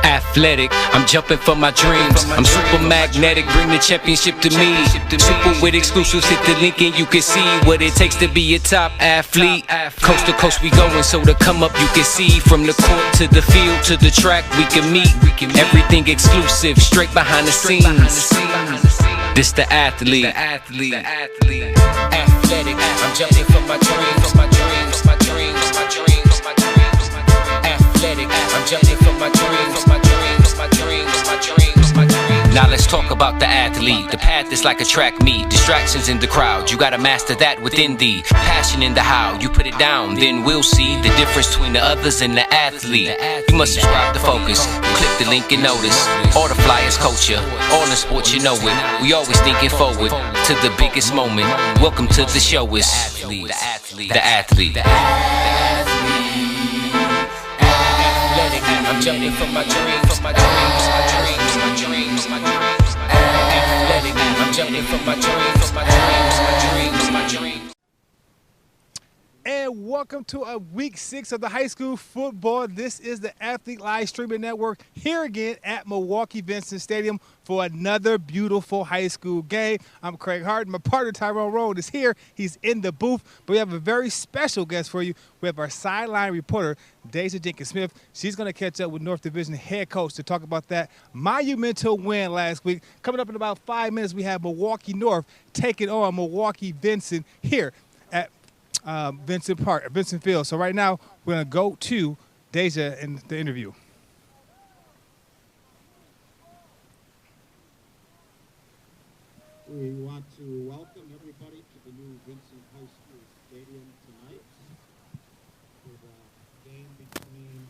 Athletic, I'm jumping for my dreams. I'm super magnetic, bring the championship to me. Super with exclusives, hit the link and you can see what it takes to be a top athlete. Coast to coast we going, so to come up you can see. From the court to the field to the track we can meet. Everything exclusive, straight behind the scenes. This the athlete. Athletic, I'm jumping for my dreams. Athletic, I'm jumping for my dreams. Now let's talk about the athlete. The path is like a track meet. Distractions in the crowd, you gotta master that within thee. Passion in the how, you put it down, then we'll see the difference between the others and the athlete. You must subscribe to Focus, click the link and notice. All the flyers culture, all in sports you know it. We always thinking forward to the biggest moment. Welcome to the show is the athlete. I'm jumping for my dreams. Athletic, I'm jumping for my dreams. And welcome to week 6 of the high school football. This is the Athlete Live Streaming Network here again at Milwaukee Vincent Stadium for another beautiful high school game. I'm Craig Harden. My partner Tyrone Rowan is here. He's in the booth. But we have a very special guest for you. We have our sideline reporter, Dvision Jenkins-Smith. She's going to catch up with North Division head coach to talk about that monumental win last week. Coming up in about 5 minutes, we have Milwaukee North taking on Milwaukee Vincent here at Vincent Park, Vincent Field. So right now, we're going to go to Deja in the interview. We want to welcome everybody to the new Vincent High School Stadium tonight for the game between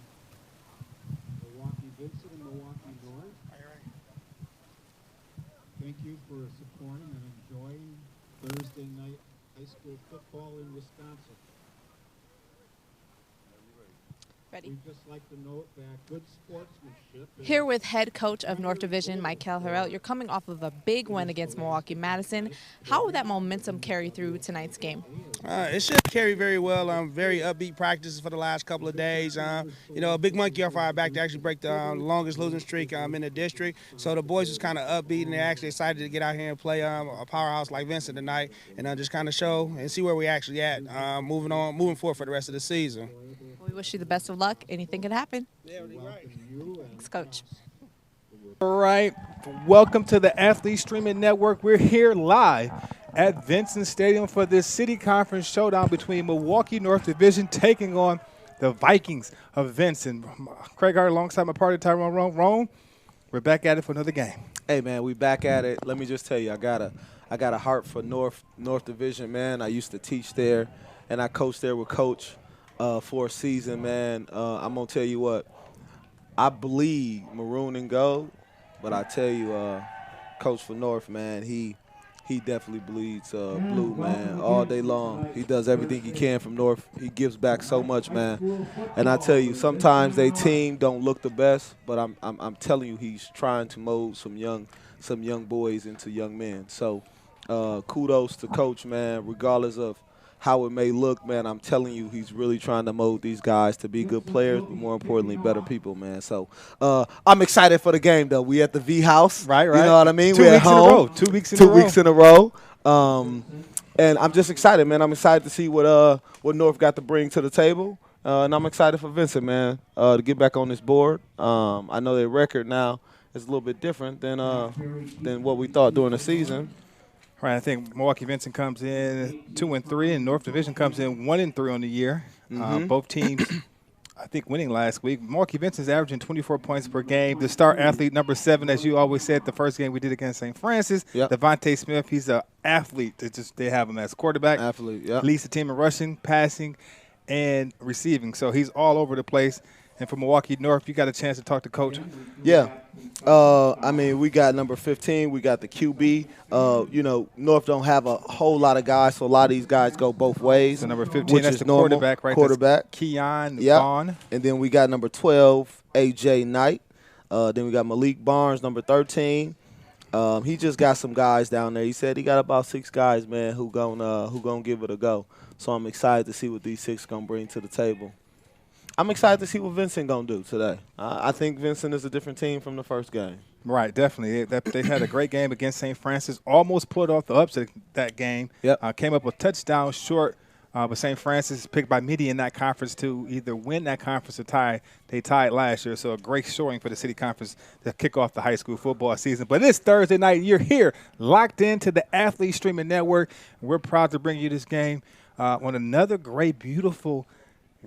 Milwaukee Vincent and Milwaukee North. Thank you for supporting and enjoying Thursday night high school football in Wisconsin. Ready. We'd just like to note that good sportsmanship. Here with head coach of North Division, Michael Harrell. You're coming off of a big win against Milwaukee Madison. How will that momentum carry through tonight's game? It should carry very well. Very upbeat practices for the last couple of days. A big monkey off our back to actually break the longest losing streak in the district. So the boys was kind of upbeat and they're actually excited to get out here and play a powerhouse like Vincent tonight and just kind of show and see where we actually at moving forward for the rest of the season. We wish you the best of luck. Anything could happen. Yeah, right. Thanks, Coach. All right. Welcome to the Athlete Streaming Network. We're here live at Vincent Stadium for this city conference showdown between Milwaukee North Division taking on the Vikings of Vincent. Craig Hart alongside my partner Tyrone Rowan. We're back at it for another game. Hey man, we back at it. Let me just tell you, I got a heart for North Division, man. I used to teach there, and I coached there with Coach for a season, man. I'm gonna tell you what, I bleed maroon and gold, but I tell you, Coach for North, man, he definitely bleeds blue, man, all day long. He does everything he can from North. He gives back so much, man. And I tell you, sometimes they team don't look the best, but I'm telling you, he's trying to mold some young boys into young men. So kudos to Coach, man, regardless of how it may look, man. I'm telling you, he's really trying to mold these guys to be good players, but more importantly, better people, man. So I'm excited for the game, though. We at the V House. Right. You know what I mean? 2 We're weeks at home. in a row. 2 weeks in a row. 2 weeks in a row. And I'm just excited, man. I'm excited to see what North got to bring to the table. And I'm excited for Vincent, man, to get back on this board. I know their record now is a little bit different than what we thought during the season. Right, I think Milwaukee Vincent comes in 2-3, and North Division comes in 1-3 on the year. Both teams, I think, winning last week. Milwaukee Vincent's averaging 24 points per game. The star athlete, number 7, as you always said, the first game we did against St. Francis. Yep. Devontae Smith, he's an athlete. They have him as quarterback. Athlete, yeah. Leads the team in rushing, passing, and receiving. So he's all over the place. And for Milwaukee North, you got a chance to talk to Coach. Yeah. We got number 15. We got the QB. North don't have a whole lot of guys, so a lot of these guys go both ways. So number 15, which that's is the normal. quarterback, right? Quarterback. Keon Yep. Vaughn. And then we got number 12, A.J. Knight. Then we got Malik Barnes, number 13. He just got some guys down there. He said he got about 6 guys, man, who gonna give it a go. So I'm excited to see what these 6 gonna bring to the table. I'm excited to see what Vincent gonna do today. I think Vincent is a different team from the first game. Right, definitely. They had a great game against St. Francis. Almost pulled off the upset that game. Yep. Came up a touchdown short, but St. Francis picked by midi in that conference to either win that conference or tie. They tied last year, so a great showing for the city conference to kick off the high school football season. But it's Thursday night. You're here, locked into the Athlete Streaming Network. We're proud to bring you this game on another great, beautiful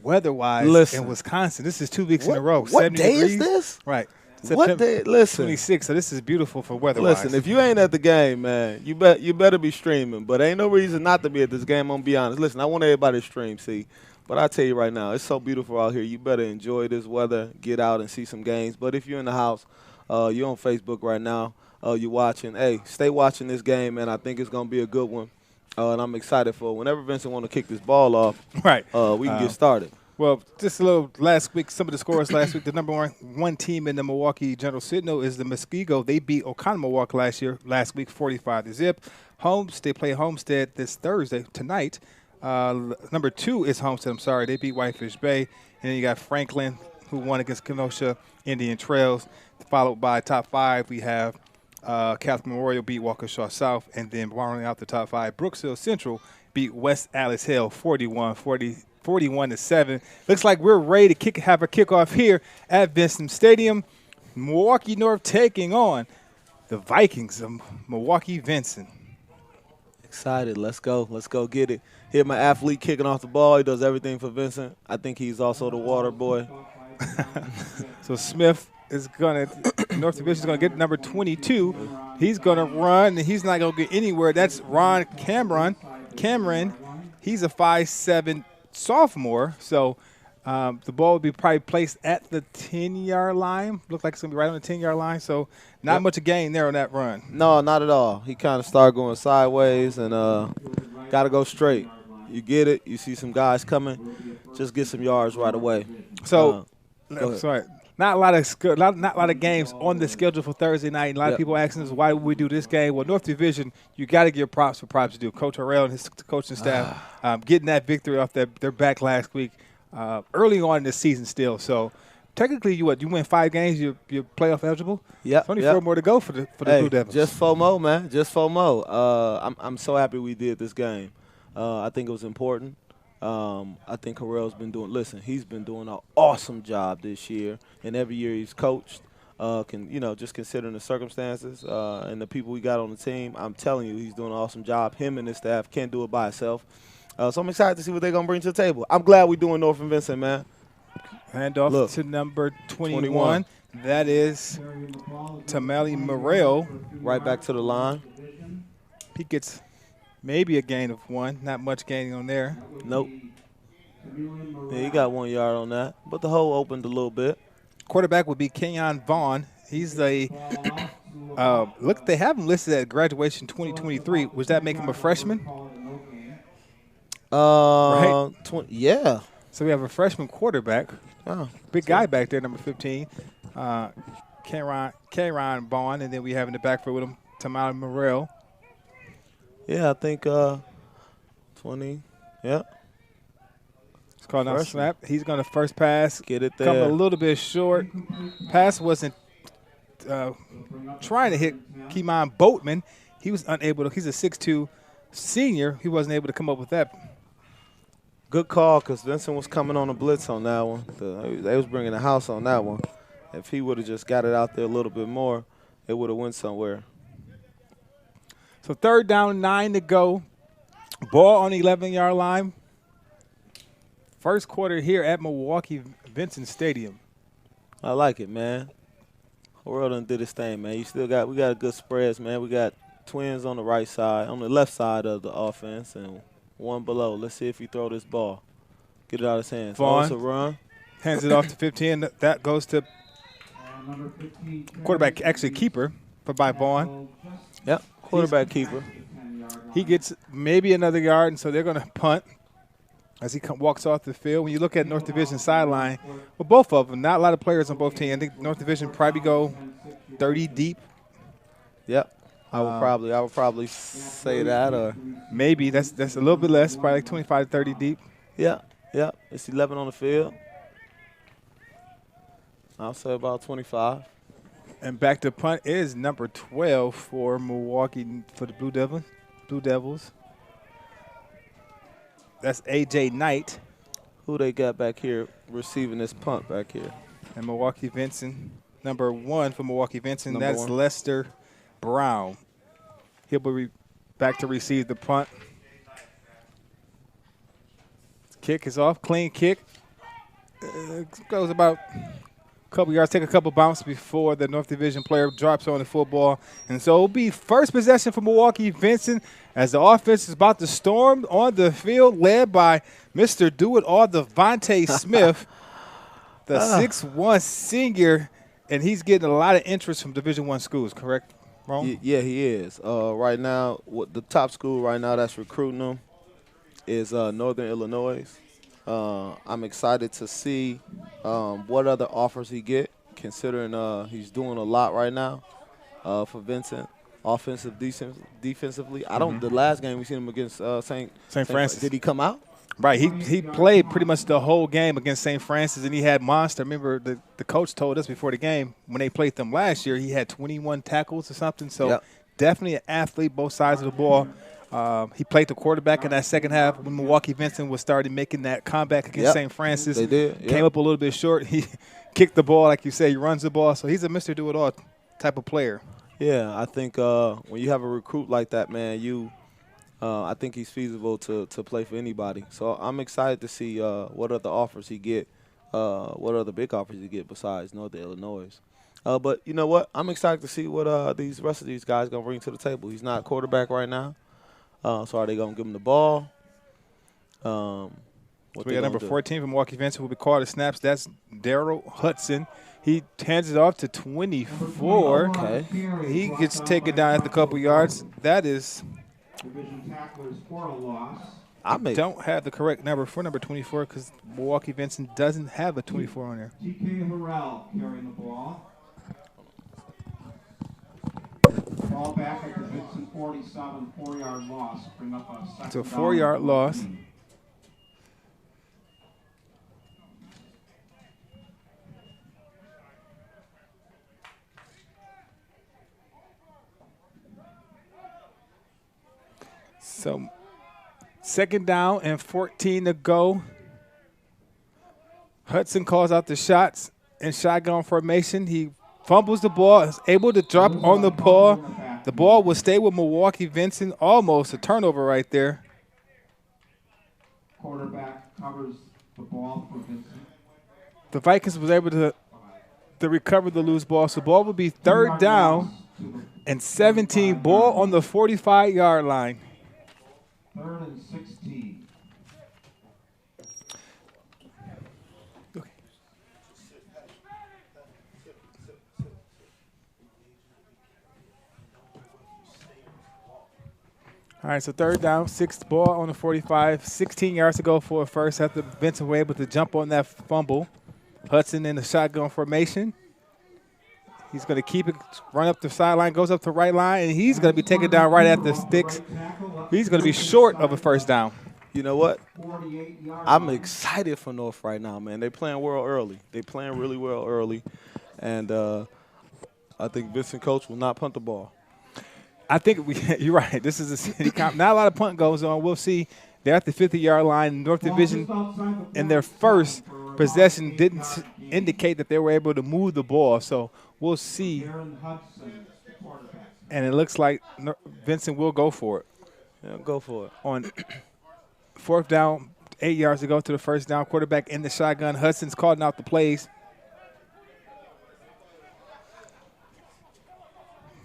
weather-wise in Wisconsin. This is 2 weeks in a row. What day degrees. is this? Right. What day? Listen. 26, so this is beautiful for weather-wise. Listen, if you ain't at the game, man, you better be streaming. But ain't no reason not to be at this game, I'm going to be honest. Listen, I want everybody to stream, see. But I tell you right now, it's so beautiful out here. You better enjoy this weather, get out and see some games. But if you're in the house, you're on Facebook right now, you're watching, hey, stay watching this game, man. I think it's going to be a good one. And I'm excited for it. Whenever Vincent want to kick this ball off, right, we can get started. Well, just a little last week, some of the scores last week. The number one team in the Milwaukee General Signal is the Muskego. They beat Oconomowoc last week, 45-0. They play Homestead this Thursday, tonight. Number 2 is Homestead, They beat Whitefish Bay. And then you got Franklin, who won against Kenosha Indian Trails. Followed by top 5, we have Catholic Memorial beat Waukesha South. And then rounding out the top 5, Brooksville Central beat West Alice Hill 41-7. Looks like we're ready to have a kickoff here at Vincent Stadium. Milwaukee North taking on the Vikings of Milwaukee Vincent. Excited. Let's go. Let's go get it. Here, my athlete kicking off the ball. He does everything for Vincent. I think he's also the water boy. So Smith is going to – North Division is going to get number 22. He's going to run, and he's not going to get anywhere. That's Ron Cameron. He's a 5'7" sophomore, so the ball will be probably placed at the 10-yard line. Look like it's going to be right on the 10-yard line, so not much of a gain there on that run. No, not at all. He kind of started going sideways and got to go straight. You get it. You see some guys coming. Just get some yards right away. So, sorry. Not a lot of games on the schedule for Thursday night. A lot of people asking us, why would we do this game? Well, North Division, you got to give props for props to do. Coach Harrell and his coaching staff getting that victory off their back last week, early on in the season still. So, technically, you win 5 games, you're playoff eligible. Yeah, only 4 more to go for the Blue Devils. Just FOMO, man. Just FOMO. I'm so happy we did this game. I think it was important. I think Harrell's been doing – listen, he's been doing an awesome job this year. And every year he's coached, just considering the circumstances and the people we got on the team, I'm telling you, he's doing an awesome job. Him and his staff can't do it by himself. So I'm excited to see what they're going to bring to the table. I'm glad we're doing North and Vincent, man. Hand off to number 21. That is Tamale Morrell. Right back to the line. He gets – maybe a gain of 1. Not much gaining on there. Nope. Yeah, he got 1 yard on that. But the hole opened a little bit. Quarterback would be Kenyon Vaughn. He's they have him listed at graduation 2023. Was that make him a freshman? Right? Yeah. So we have a freshman quarterback. Oh, big guy back there, number 15. Kenyon Vaughn. And then we have in the backfield with him Tamale Morrell. Yeah, I think 20. Yeah. It's called out snap. He's going to first pass. Get it there. Come a little bit short. Pass wasn't trying to hit Keymon Boatman. He was unable to. He's a 6'2" senior. He wasn't able to come up with that. Good call because Vincent was coming on a blitz on that one. They was bringing the house on that one. If he would have just got it out there a little bit more, it would have went somewhere. So 3rd down, 9 to go. Ball on the 11-yard line. First quarter here at Milwaukee Vincent Stadium. I like it, man. World done did his thing, man. We got good spreads, man. We got twins on the right side, on the left side of the offense, and one below. Let's see if he throw this ball. Get it out of his hands. Vaughn it's a run. Hands it off to 15. That goes to quarterback, actually keeper, by Vaughn. Yep. Quarterback keeper. He gets maybe another yard, and so they're going to punt as he walks off the field. When you look at North Division sideline, well, both of them, not a lot of players on both teams. I think North Division probably go 30 deep. Yep. I would probably say that, or maybe that's a little bit less, probably like 25 to 30 deep. yeah. It's 11 on the field. I'll say about 25. And back to punt is number 12 for Milwaukee for the Blue Devils. That's A.J. Knight. Who they got back here receiving this punt back here? And Milwaukee Vincent, number 1 for Milwaukee Vincent. Number That's 1. Lester Brown. He'll be back to receive the punt. Kick is off, clean kick. Goes about a couple yards, take a couple bounces before the North Division player drops on the football. And so it'll be first possession for Milwaukee Vincent as the offense is about to storm on the field, led by Mr. Do-It-All, Devontae Smith, the 6'1 senior, and he's getting a lot of interest from Division I schools, correct, Ron? Yeah, he is. Right now, the top school right now that's recruiting him is Northern Illinois. I'm excited to see what other offers he get, considering he's doing a lot right now for Vincent, offensive, defensively. I don't. The last game we seen him against St. Francis. Did he come out? Right, he played pretty much the whole game against St. Francis, and he had monster. Remember, the coach told us before the game when they played them last year, he had 21 tackles or something. So definitely an athlete, both sides of the ball. He played the quarterback in that second half when Milwaukee Vincent was starting making that comeback against St. Francis. They did. Came up a little bit short. He kicked the ball, like you say. He runs the ball. So he's a Mr. Do-It-All type of player. Yeah, I think when you have a recruit like that, man, I think he's feasible to play for anybody. So I'm excited to see what other offers he get, what other big offers he get besides Northern Illinois. But you know what? I'm excited to see what these rest of these guys going to bring to the table. He's not a quarterback right now. So are they going to give him the ball? So we got number 14 from Milwaukee Vincent will be called the snaps. That's Daryl Hudson. He hands it off to 24. Okay. He gets taken down at the couple yards. That is Division tacklers for a loss. I don't have the correct number for number 24 because Milwaukee Vincent doesn't have a 24 on there. T.K. Harrell carrying the ball. Ball back at the Vincent 47, 4-yard loss. Bring up a second. It's a 4-yard loss. So, second down and 14 to go. Hudson calls out the shots in shotgun formation. He fumbles the ball, is able to drop on the ball. The ball will stay with Milwaukee Vincent. Almost a turnover right there. Quarterback covers the ball for Vincent. The Vikings was able to recover the loose ball. So ball will be third down and 17. Ball on the 45-yard line. 3rd and 16. Okay. All right, so third down, 6th ball on the 45, 16 yards to go for a first after Vincent were able to jump on that fumble. Hudson in the shotgun formation. He's going to keep it, run up the sideline, goes up the right line, and he's going to be taken down right at the sticks. He's going to be short of a first down. You know what? I'm excited for North right now, man. They're playing well early. They're playing really well early. And I think Vincent coach will not punt the ball. I think you're right. This is a city comp. Not a lot of punt goes on. We'll see. They're at the 50-yard line. North Division in their first possession didn't indicate that they were able to move the ball. So we'll see. And it looks like Vincent will go for it. Yeah, go for it. On 4th down, 8 yards to go to the first down. Quarterback in the shotgun. Hudson's calling out the plays.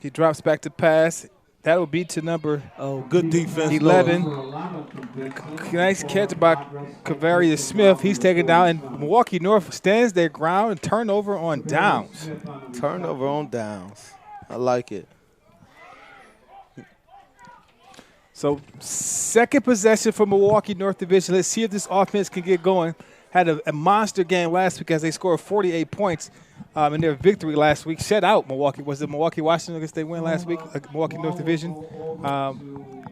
He drops back to pass. That will be to number good defense. 11. Nice catch by Kavarius Smith. He's taken down, and Milwaukee North stands their ground and turnover on downs. Turnover on downs. I like it. So second possession for Milwaukee North Division. Let's see if this offense can get going. Had a monster game last week as they scored 48 points in their victory last week, shut out Milwaukee. Was it Milwaukee Washington? I guess they win last week. Milwaukee North Division.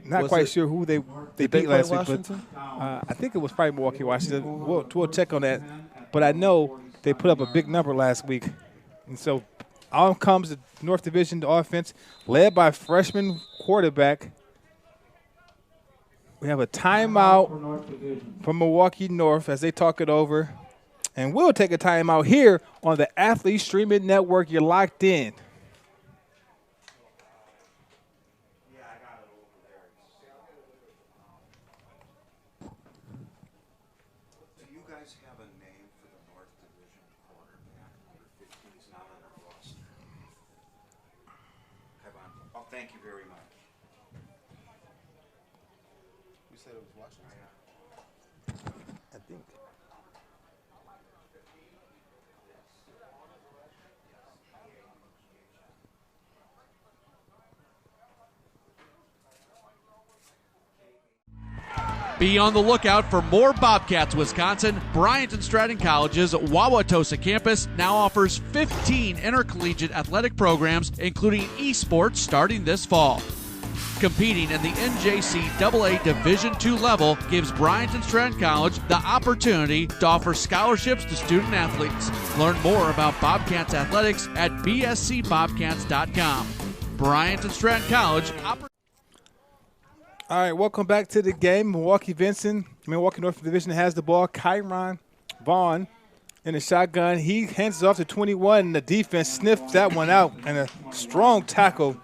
Not quite sure who they beat last week, but I think it was probably Milwaukee Washington. We'll check on that. But I know they put up a big number last week, and so on comes the North Division, the offense led by freshman quarterback. We have a timeout from Milwaukee North as they talk it over. And we'll take a timeout here on the Athlete Streaming Network. You're locked in. Do you guys have a name for the North Division quarterback? Number 15 is not on our roster. Oh, thank you very much. You said it was Washington? I think. Be on the lookout for more Bobcats Wisconsin. Bryant and Stratton College's Wauwatosa campus now offers 15 intercollegiate athletic programs, including esports, starting this fall. Competing in the NJCAA Division II level gives Bryant and Stratton College the opportunity to offer scholarships to student athletes. Learn more about Bobcats athletics at bscbobcats.com. Bryant and Stratton College. All right, welcome back to the game. Milwaukee North Division has the ball. Kyron Vaughn in the shotgun. He hands it off to 21, and the defense sniffs that one out. And a strong tackle.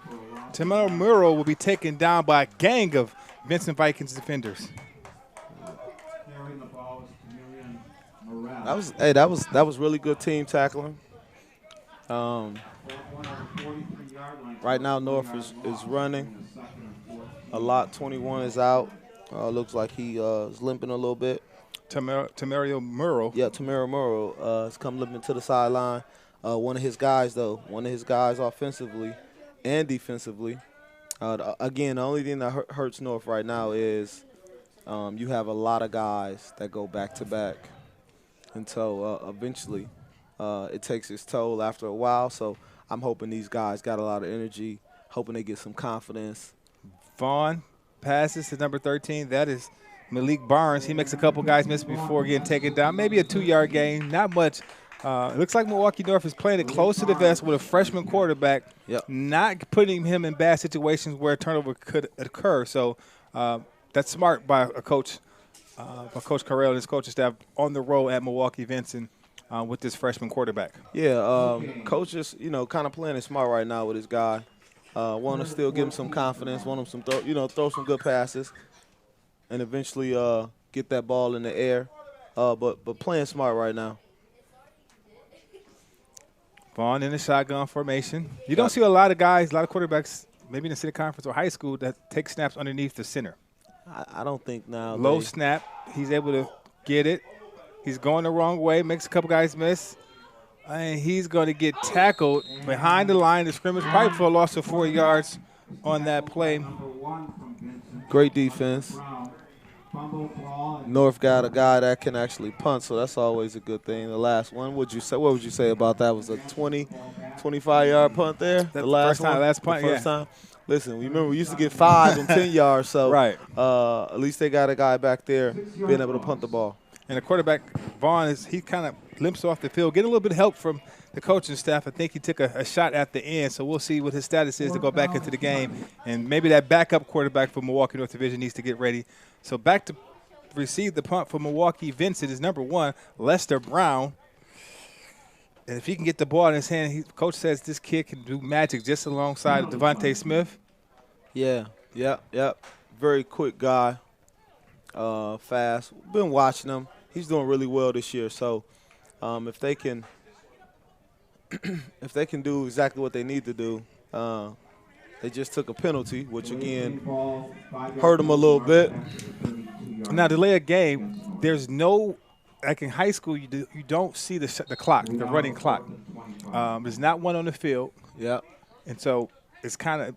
Tamara Muro will be taken down by a gang of Vincent Vikings defenders. That was really good team tackling. Right now, North is running a lot. 21 is out. Looks like he is limping a little bit. Tamario Muro. Yeah, Tamara Muro has come limping to the sideline. One of his guys offensively and defensively. Again, the only thing that hurts North right now is you have a lot of guys that go back-to-back. And so eventually it takes its toll after a while. So I'm hoping these guys got a lot of energy, hoping they get some confidence. Vaughn passes to number 13. That is Malik Barnes. He makes a couple guys miss before getting taken down. Maybe a 2-yard gain, not much. It looks like Milwaukee North is playing it close to the vest with a freshman quarterback, not putting him in bad situations where a turnover could occur. So that's smart by Coach Carrell and his coaching staff on the road at Milwaukee Vincent with this freshman quarterback. Yeah, Coach is, kind of playing it smart right now with his guy. Want to still give him some confidence, want him throw some good passes, and eventually get that ball in the air. But playing smart right now. Vaughn in the shotgun formation. You don't see a lot of guys, a lot of quarterbacks, maybe in the city conference or high school, that take snaps underneath the center. I don't think now. Low snap. He's able to get it. He's going the wrong way, makes a couple guys miss. And he's going to get tackled behind the line of scrimmage, probably for a loss of 4 yards on that play. Great defense. North got a guy that can actually punt, so that's always a good thing. The last one, what would you say about that? Was a 25-yard punt there? That's the last punt, first time. Listen, remember we used to get 5 and 10 yards, so right. At least they got a guy back there being able to punt the ball. And the quarterback, Vaughn, he kind of limps off the field, getting a little bit of help from the coaching staff. I think he took a shot at the end, so we'll see what his status is to go back into the game. And maybe that backup quarterback for Milwaukee North Division needs to get ready. So back to receive the punt for Milwaukee Vincent is number 1, Lester Brown. And if he can get the ball in his hand, coach says this kid can do magic just alongside Devontae Smith. Yeah. Very quick guy, fast. Been watching him. He's doing really well this year. So if they can do exactly what they need to do, they just took a penalty, which again hurt them a little bit. Now, delay a game, there's no, like in high school, you don't see the clock, the running clock. There's not one on the field. Yeah. And so it's kind of,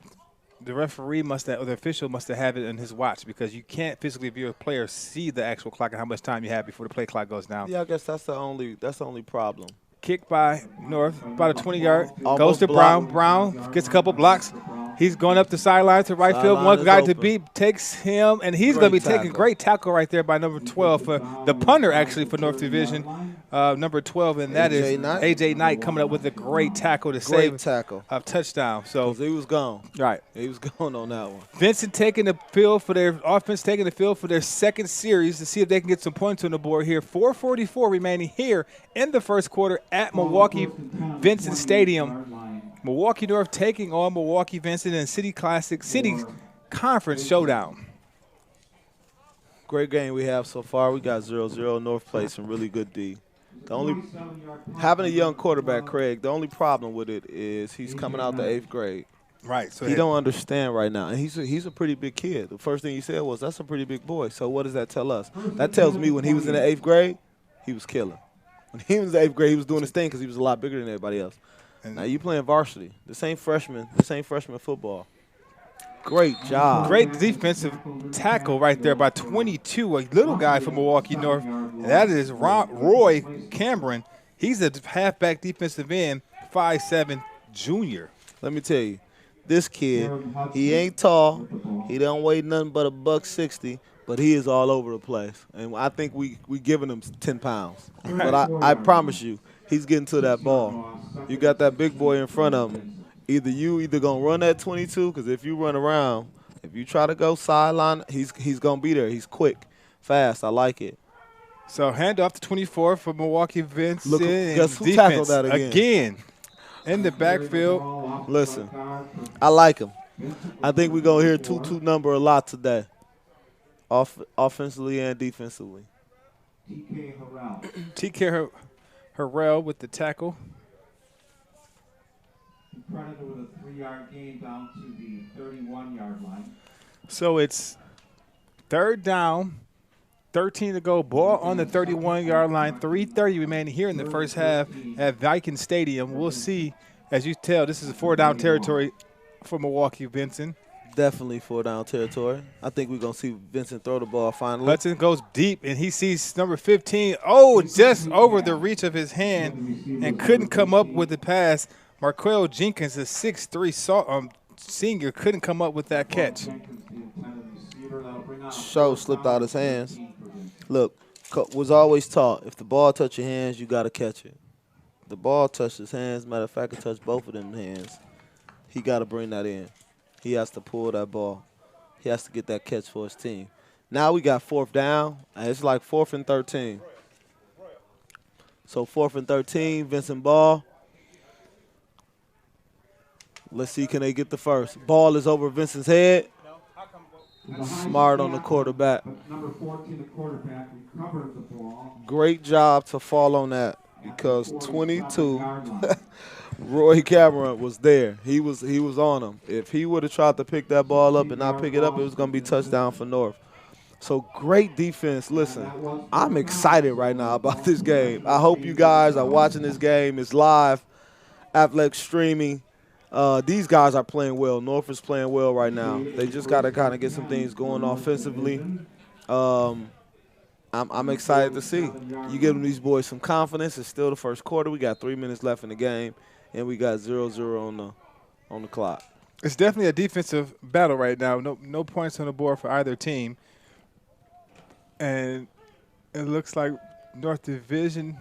the referee or the official must have it in his watch, because you can't physically, if you're a player, see the actual clock and how much time you have before the play clock goes down. Yeah, I guess that's the only problem. Kick by North, about a 20-yard. Goes Almost to blocked. Brown. Brown gets a couple blocks. He's going up the sideline to right field. Sideline One is guy to open. beat takes him, and he's going to be Great taking tackle. great tackle right there by number 12 for the punter, actually, for North Division, number 12, and that is A.J. Knight. A.J. Knight coming up with a great tackle to Great save tackle. a touchdown. So, 'Cause he was gone. right. He was gone on that one. Vincent taking the field for their offense, taking the field for their second series to see if they can get some points on the board here. 4:44 remaining here in the first quarter at Milwaukee Vincent Stadium. Milwaukee North taking on Milwaukee Vincent in City Conference Showdown. Great game we have so far. We got 0-0. North played some really good D. The only having a young quarterback, Craig, the only problem with it is he's coming out the 8th grade. Right. So He don't understand right now. And he's a pretty big kid. The first thing he said was, that's a pretty big boy. So what does that tell us? That tells me when he was in the 8th grade, he was killing. When he was in the 8th grade, he was doing his thing because he was a lot bigger than everybody else. Now you playing varsity. This ain't freshman football. Great job. great defensive tackle right there by 22, a little guy from Milwaukee North. And that is Roy Cameron. He's a halfback defensive end, 5'7", junior. Let me tell you, this kid, he ain't tall. He don't weigh nothing but $160, but he is all over the place. And I think we giving him 10 pounds. But I promise you, he's getting to that ball. You got that big boy in front of him. Either going to run that 22, because if you run around, if you try to go sideline, he's going to be there. He's quick, fast. I like it. So handoff to 24 for Milwaukee Vincent. Look, and guess who defense tackled that again? in the backfield. Listen, I like him. I think we're going to hear 2-2 number a lot today, offensively and defensively. TK Harrell with the tackle. Credited with a 3-yard gain down to the 31-yard line. So it's third down, 13 to go. Ball on the 31-yard line. 3:30 remaining here in the first half at Viking Stadium. We'll see. As you tell, this is a 4-down territory for Milwaukee Vincent. Definitely 4-down territory. I think we're going to see Vincent throw the ball finally. Hudson goes deep, and he sees number 15. Oh, just over the reach of his hand and couldn't come up with the pass. Marquell Jenkins, a 6'3" senior, couldn't come up with that catch. Show slipped out his hands. Look, was always taught, if the ball touch your hands, you got to catch it. The ball touched his hands. Matter of fact, it touched both of them hands. He got to bring that in. He has to pull that ball. He has to get that catch for his team. Now we got 4th down, and it's like 4th and 13. So 4th and 13, Vincent ball. Let's see, can they get the first? Ball is over Vincent's head. Smart on the quarterback. Number 14, the quarterback, recovered the ball. Great job to fall on that because 22, Roy Cameron was there. He was on him. If he would have tried to pick that ball up and not pick it up, it was going to be touchdown for North. So great defense. Listen, I'm excited right now about this game. I hope you guys are watching this game. It's live, Athletic streaming. These guys are playing well. North is playing well right now. They just got to kind of get some things going offensively. I'm excited to see. You give these boys some confidence. It's still the first quarter. We got 3 minutes left in the game, and we got 0-0 on the clock. It's definitely a defensive battle right now. No points on the board for either team. And it looks like North Division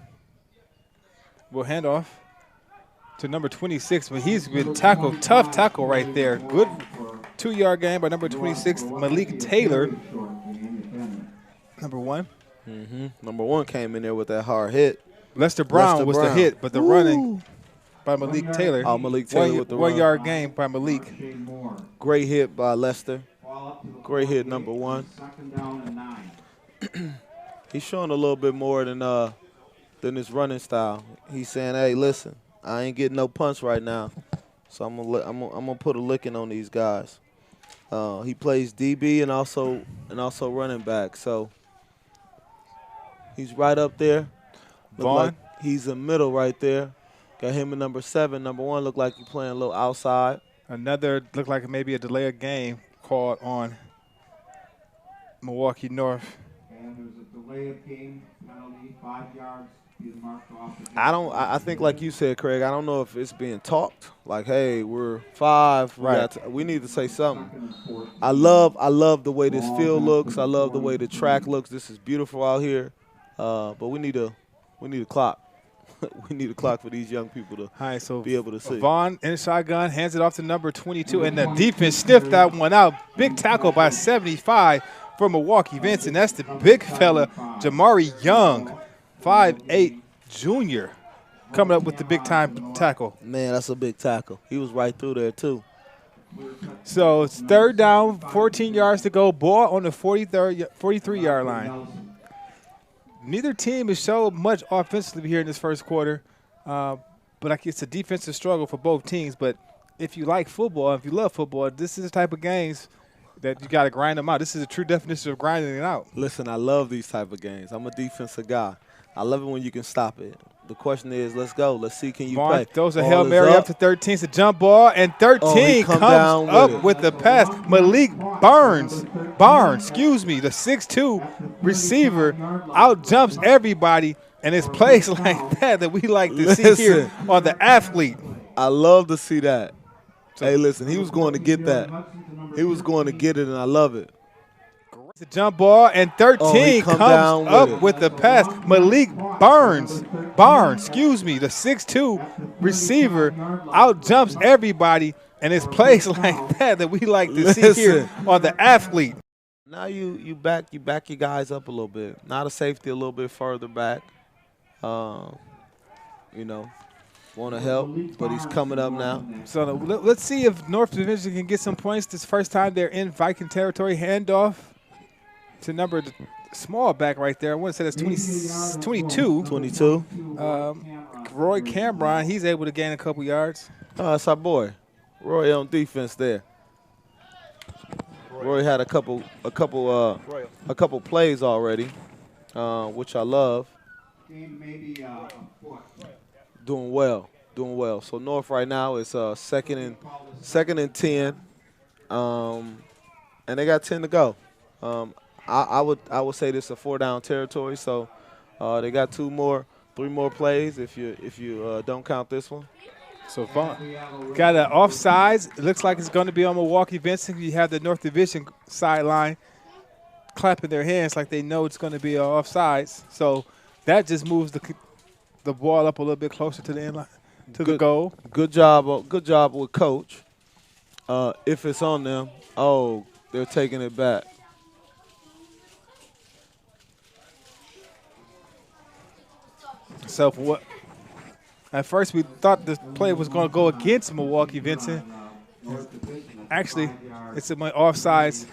will hand off to number 26, but he's been tackled. Tough tackle right there. Good 2-yard gain by number 26, Malik Taylor. Number 1. Number 1 came in there with that hard hit. Lester Brown was the hit, but the running by Malik Taylor. Oh, Malik Taylor with the run. 1-yard gain by Malik. Great hit by Lester. Great hit, number 1. Second down and 9. He's showing a little bit more than his running style. He's saying, "Hey, listen, I ain't getting no punch right now, so I'm gonna put a licking on these guys." He plays DB and also running back, so he's right up there. Look Vaughn? like he's in middle right there. Got him at number 7. Number 1 looked like he's playing a little outside. Another looked like maybe a delay of game called on Milwaukee North. And there's a delay of game penalty, 5 yards I think like you said, Craig, I don't know if it's being talked. Like, hey, we're 5. We need to say something. I love the way this field looks. I love the way the track looks. This is beautiful out here. But we need a clock. We need a clock for these young people to be able to see. Vaughn in shotgun, hands it off to number 22, and the defense sniffed that one out. Big tackle by 75 for Milwaukee Vincent. That's the big fella, Jamari Young, 5'8", junior, coming up with the big-time tackle. Man, that's a big tackle. He was right through there, too. So it's 3rd down, 14 yards to go. Ball on the 43-yard line. Neither team has showed much offensively here in this first quarter, but it's a defensive struggle for both teams. But if you like football, if you love football, this is the type of games that you got to grind them out. This is a true definition of grinding it out. Listen, I love these type of games. I'm a defensive guy. I love it when you can stop it. The question is, let's go. Let's see, can you play? Throws a Hail Mary up to 13. It's a jump ball, and 13 comes up with the pass. Malik Barnes, the 6'2" receiver, out jumps everybody, and it's plays like that we like to see here on the athlete. I love to see that. Hey, listen, he was going to get that. He was going to get it, and I love it. It's a jump ball, and 13 comes up with the pass. Malik Barnes, the 6'2" receiver, out jumps everybody, and it's plays like that we like to see here on the athlete. Now you back your guys up a little bit. Not a safety, a little bit further back. Want to help, but he's coming up now. So let's see if North Division can get some points. This first time they're in Viking territory. Handoff to number small back right there. I want to say that's 22. 22. Roy Cameron, he's able to gain a couple yards. That's our boy, Roy on defense there. Roy had a couple plays already, which I love. Doing well. So North right now is second and 10, and they got 10 to go. I would say this is a 4-down territory, so they got 3 more plays if you don't count this one. So got an offsides. It looks like it's going to be on Milwaukee Vincent. You have the North Division sideline clapping their hands like they know it's going to be offsides. So that just moves the ball up a little bit closer to the end line, the goal. Good job with Coach. If it's on them, they're taking it back. So for what? At first we thought the play was going to go against Milwaukee Vincent. Actually, it's an offsides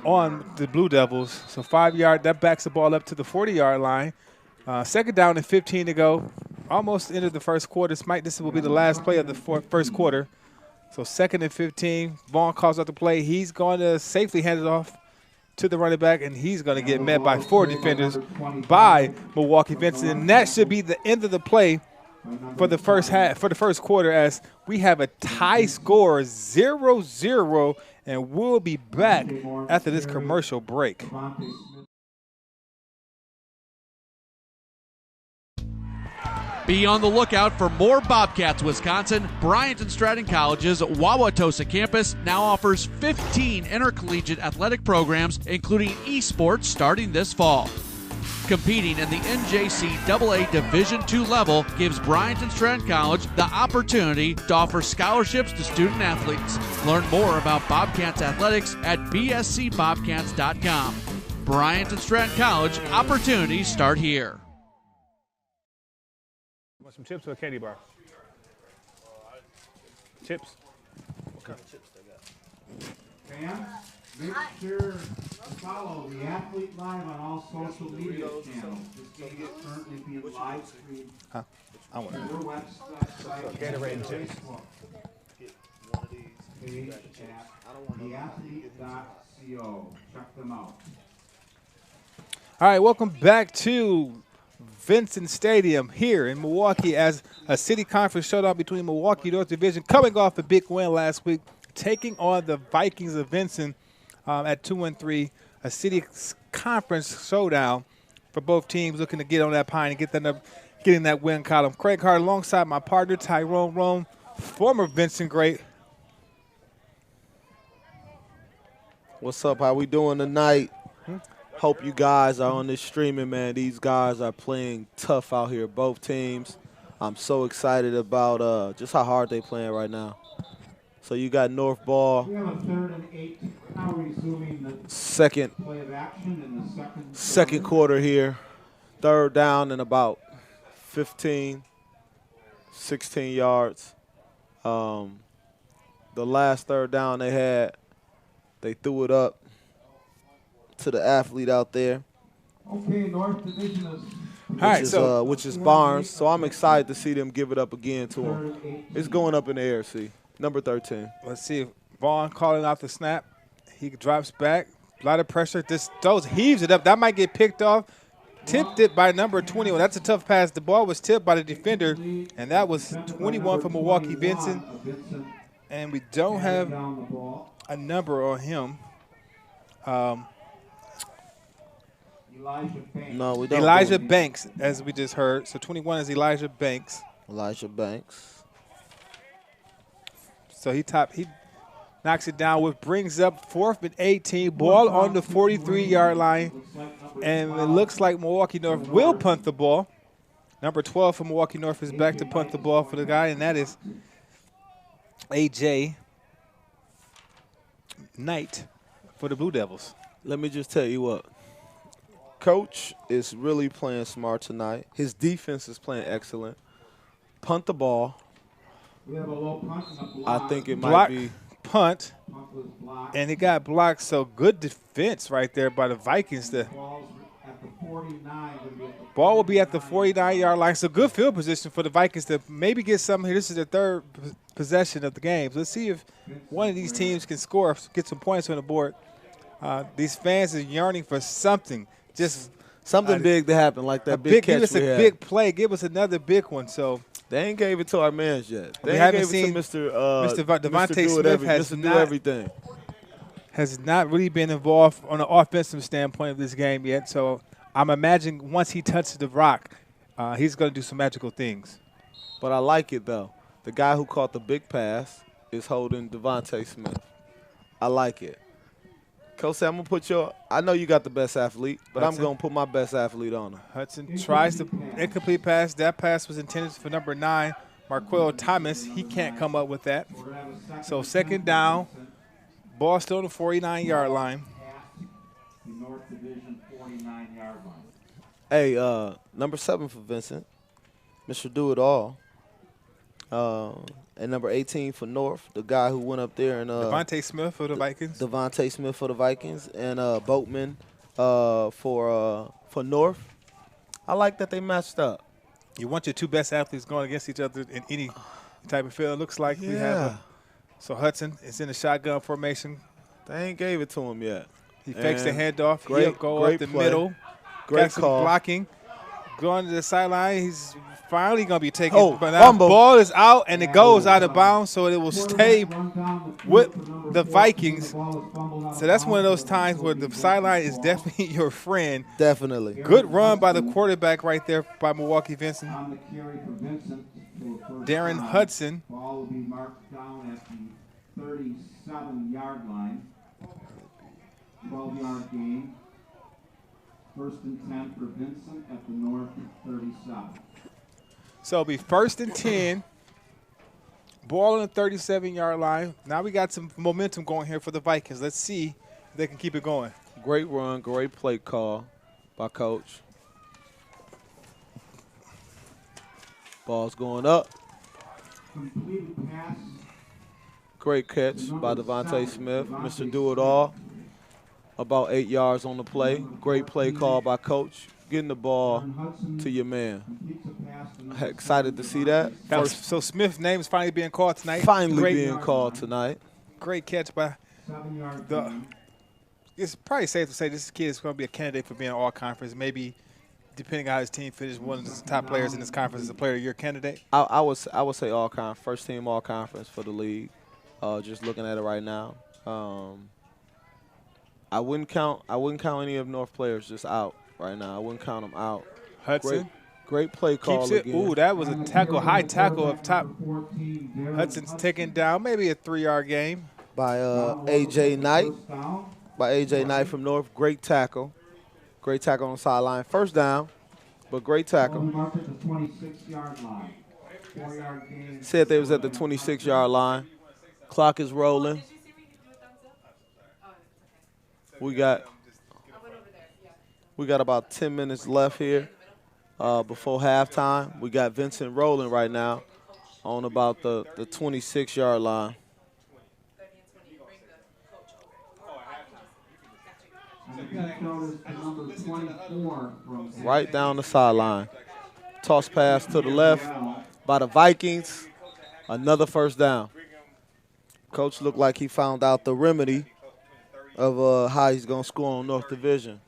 on the Blue Devils. So 5 yard, that backs the ball up to the 40-yard line. 2nd down and 15 to go. Almost into the first quarter. This will be the last play of the first quarter. So 2nd and 15. Vaughn calls out the play. He's going to safely hand it off to the running back, and he's going to get met by 4 defenders by Milwaukee Vincent. And that should be the end of the play for the first quarter, as we have a tie score 0-0, and we'll be back after this commercial break. Be on the lookout for more Bobcats, Wisconsin. Bryant and Stratton College's Wauwatosa campus now offers 15 intercollegiate athletic programs, including esports, starting this fall. Competing in the NJCAA Division II level gives Bryant and Stratton College the opportunity to offer scholarships to student athletes. Learn more about Bobcats athletics at bscbobcats.com. Bryant and Stratton College, opportunities start here. Want some chips or a candy bar? Chips. What kind of chips they got? Fans, make sure to follow the Athlete Live on all social media channels. This game is currently being live streamed I want on their website, Gatorade and chips. Facebook page at theathlete.co. Check them out. All right, welcome back to Vincent Stadium here in Milwaukee as a city conference showdown between Milwaukee North Division, coming off a big win last week, taking on the Vikings of Vincent at 2-3, a city conference showdown for both teams looking to get on that pine and get getting that win column. Craig Hart alongside my partner, Tyrone Rome, former Vincent great. What's up? How we doing tonight? Hope you guys are on this streaming, man. These guys are playing tough out here, both teams. I'm so excited about just how hard they playing right now. So you got North ball. We have a 3rd and 8. Now resuming the Second play of action in the second quarter here. 3rd down and about 15, 16 yards. The last 3rd down they had, they threw it up to the athlete out there. Okay, North Division is Which is Barnes. So I'm excited to see them give it up again to him. It's going up in the air, see. Number 13. Let's see if Vaughn calling out the snap. He drops back. A lot of pressure. Those heaves it up. That might get picked off. Tipped it by number 21. That's a tough pass. The ball was tipped by the defender, and that was 21 for Milwaukee Vincent. And we don't have a number on him. No, we don't. Elijah Banks, as we just heard. So 21 is Elijah Banks. Elijah Banks. So he knocks it down, which brings up 4th and 18. Ball on the 43-yard line. And it looks like Milwaukee North will punt the ball. Number 12 for Milwaukee North is back to punt the ball for the guy, and that is A.J. Knight for the Blue Devils. Let me just tell you what. Coach is really playing smart tonight. His defense is playing excellent. Punt the ball. we have a low punt and a I block. think it might Block, be. punt, Punt was blocked. and he got blocked. So good defense right there by the Vikings. The Ball's at the 49. Gonna be at the ball will be at the 49-yard line. So good field position for the Vikings to maybe get something here. This is their 3rd possession of the game. Let's see if one of these teams can score, get some points on the board. These fans are yearning for something. Just Something big to happen, like that big catch give us we a had. big play. Give us another big one. So They ain't gave it to our mans yet. They We ain't haven't gave seen it to Mr. Devontae Do It Smith has Mr. Do not- everything. has not really been involved on an offensive standpoint of this game yet. So I'm imagining once he touches the rock, he's going to do some magical things. But I like it, though. The guy who caught the big pass is holding Devontae Smith. I like it. Coach, I'm going to put I know you got the best athlete, but Hudson. I'm going to put my best athlete on him. Hudson tries the incomplete pass. That pass was intended for number 9, Marquell Thomas. He can't come up with that. We're gonna have a So 2nd down, ball still on the 49-yard line. at the North Division 49-yard line. Hey, number 7 for Vincent, Mr. Do It All. And number 18 for North, the guy who went up there and Devontae Smith for the Vikings. Devontae Smith for the Vikings, and Boatman for North. I like that they matched up. You want your 2 best athletes going against each other in any type of field. It looks like we have so Hudson is in the shotgun formation. They ain't gave it to him yet. He fakes the And handoff. great- He'll go great up the play. middle. Great Got some call. blocking. Going to the sideline. He's finally going to be taken. Oh, but now fumble. ball is out, and it goes out of bounds, so it will stay Run down the with field for number the 14. Vikings. The ball is fumbled out So that's of one of those bounds. times where the sideline is definitely your friend. Definitely. Good run by the quarterback right there by Milwaukee Vincent. On the carry for Vincent for first Darren down. Hudson. Ball will be marked down at the 37-yard line. 12-yard gain. 1st and 10 for Vincent at the North 37. So it'll be 1st and 10. Ball on the 37-yard line. Now we got some momentum going here for the Vikings. Let's see if they can keep it going. Great run, great play call by Coach. Ball's going up. Completed pass. Great catch by Devontae Smith. Mr. Do It All. About 8 yards on the play. Great play call by Coach. Getting the ball Darren Hudson to your man. completes a pass to number Excited to see that. So Smith's name is finally being called tonight. Finally Great, being called tonight. great catch by 7-yard the. gain. It's probably safe to say this kid is going to be a candidate for being an all-conference. Maybe, depending on how his team finishes, one of the top players in this conference is a player of your candidate. I would say all conference, first team all conference for the league. Just looking at it right now. I wouldn't count any of North players just out right now. I wouldn't count them out. Hudson. Great play call Keeps it. again. Ooh, that was a tackle, high tackle up top. Hudson's taken down, maybe a 3-yard game. By A.J. Knight. By A.J. Knight from North. Great tackle. Great tackle on the sideline. First down, but great tackle. Said they was at the 26-yard line. Clock is rolling. We got about 10 minutes left here before halftime. We got Vincent rolling right now on about the 26-yard line. Right down the sideline. Toss pass to the left by the Vikings. Another first down. Coach looked like he found out the remedy of how he's going to score on North Division.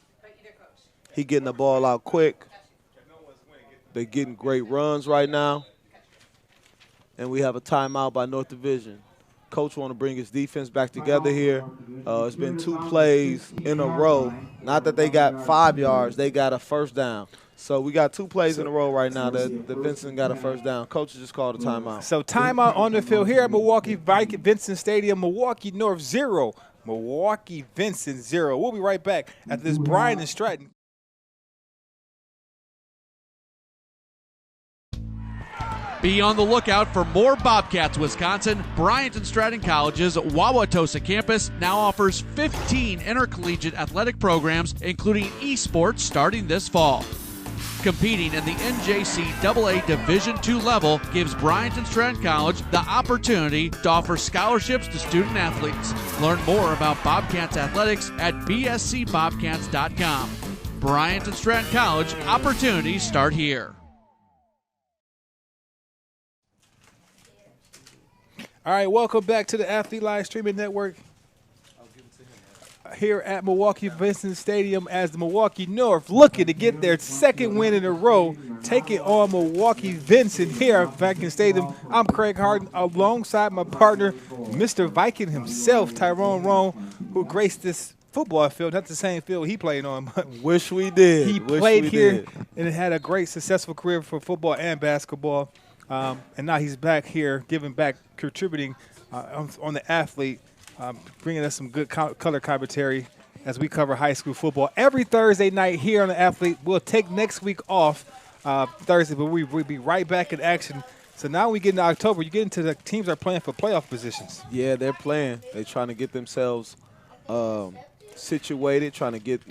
He getting the ball out quick. They're getting great runs right now. And we have a timeout by North Division. Coach want to bring his defense back together here. It's been 2 plays in a row. Not that they got 5 yards, they got a first down. So we got 2 plays in a row right now that Vincent got a first down. Coach just called a timeout. So timeout on the field here at Milwaukee Vincent Stadium. Milwaukee North 0, Milwaukee Vincent 0. We'll be right back after this. Brian and Stratton. Be on the lookout for more Bobcats, Wisconsin. Bryant and Stratton College's Wauwatosa campus now offers 15 intercollegiate athletic programs, including esports, starting this fall. Competing in the NJCAA Division II level gives Bryant and Stratton College the opportunity to offer scholarships to student athletes. Learn more about Bobcats athletics at bscbobcats.com. Bryant and Stratton College, opportunities start here. All right, welcome back to the Athlete Live Streaming Network here at Milwaukee Vincent Stadium as the Milwaukee North looking to get their 2nd win in a row, taking on Milwaukee Vincent here at Viking Stadium. I'm Craig Harden alongside my partner, Mr. Viking himself, Tyrone Roan, who graced this football field, not the same field he played on. But wish we did. He played here and had a great, successful career for football and basketball. And now he's back here, giving back, contributing on the athlete, bringing us some good color commentary as we cover high school football every Thursday night here on the athlete. We'll take next week off Thursday, but we'll be right back in action. So now we get into October, you get into the teams are playing for playoff positions. Yeah, they're playing. They're trying to get themselves situated, trying to get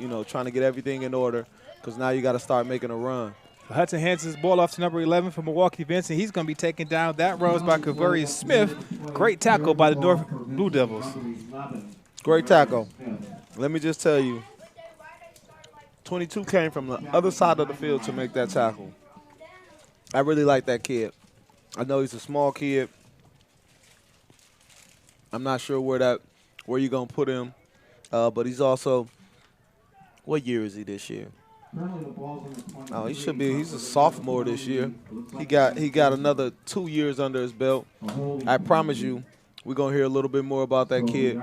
everything in order, because now you got to start making a run. Hudson hands his ball off to number 11 for Milwaukee Vincent. He's going to be taken down. That runs by Kavarius Smith. Great tackle by the North Blue Devils. Great tackle. Let me just tell you, 22 came from the other side of the field to make that tackle. I really like that kid. I know he's a small kid. I'm not sure where you're going to put him, but he's also, what year is he this year? Oh, he should be. He's a sophomore this year. He got another 2 years under his belt. I promise you, we're gonna hear a little bit more about that kid.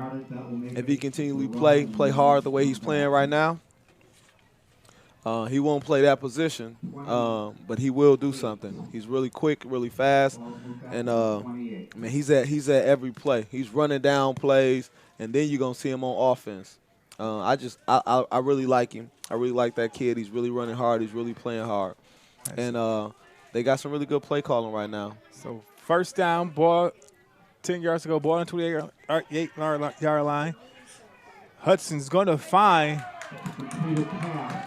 If he continually play hard the way he's playing right now, he won't play that position, but he will do something. He's really quick, really fast, and man, he's at every play. He's running down plays, and then you're gonna see him on offense. I really like him. I really like that kid. He's really running hard. He's really playing hard. And they got some really good play calling right now. So first down, ball 10 yards to go, ball on the 28-yard line. Hudson's going to find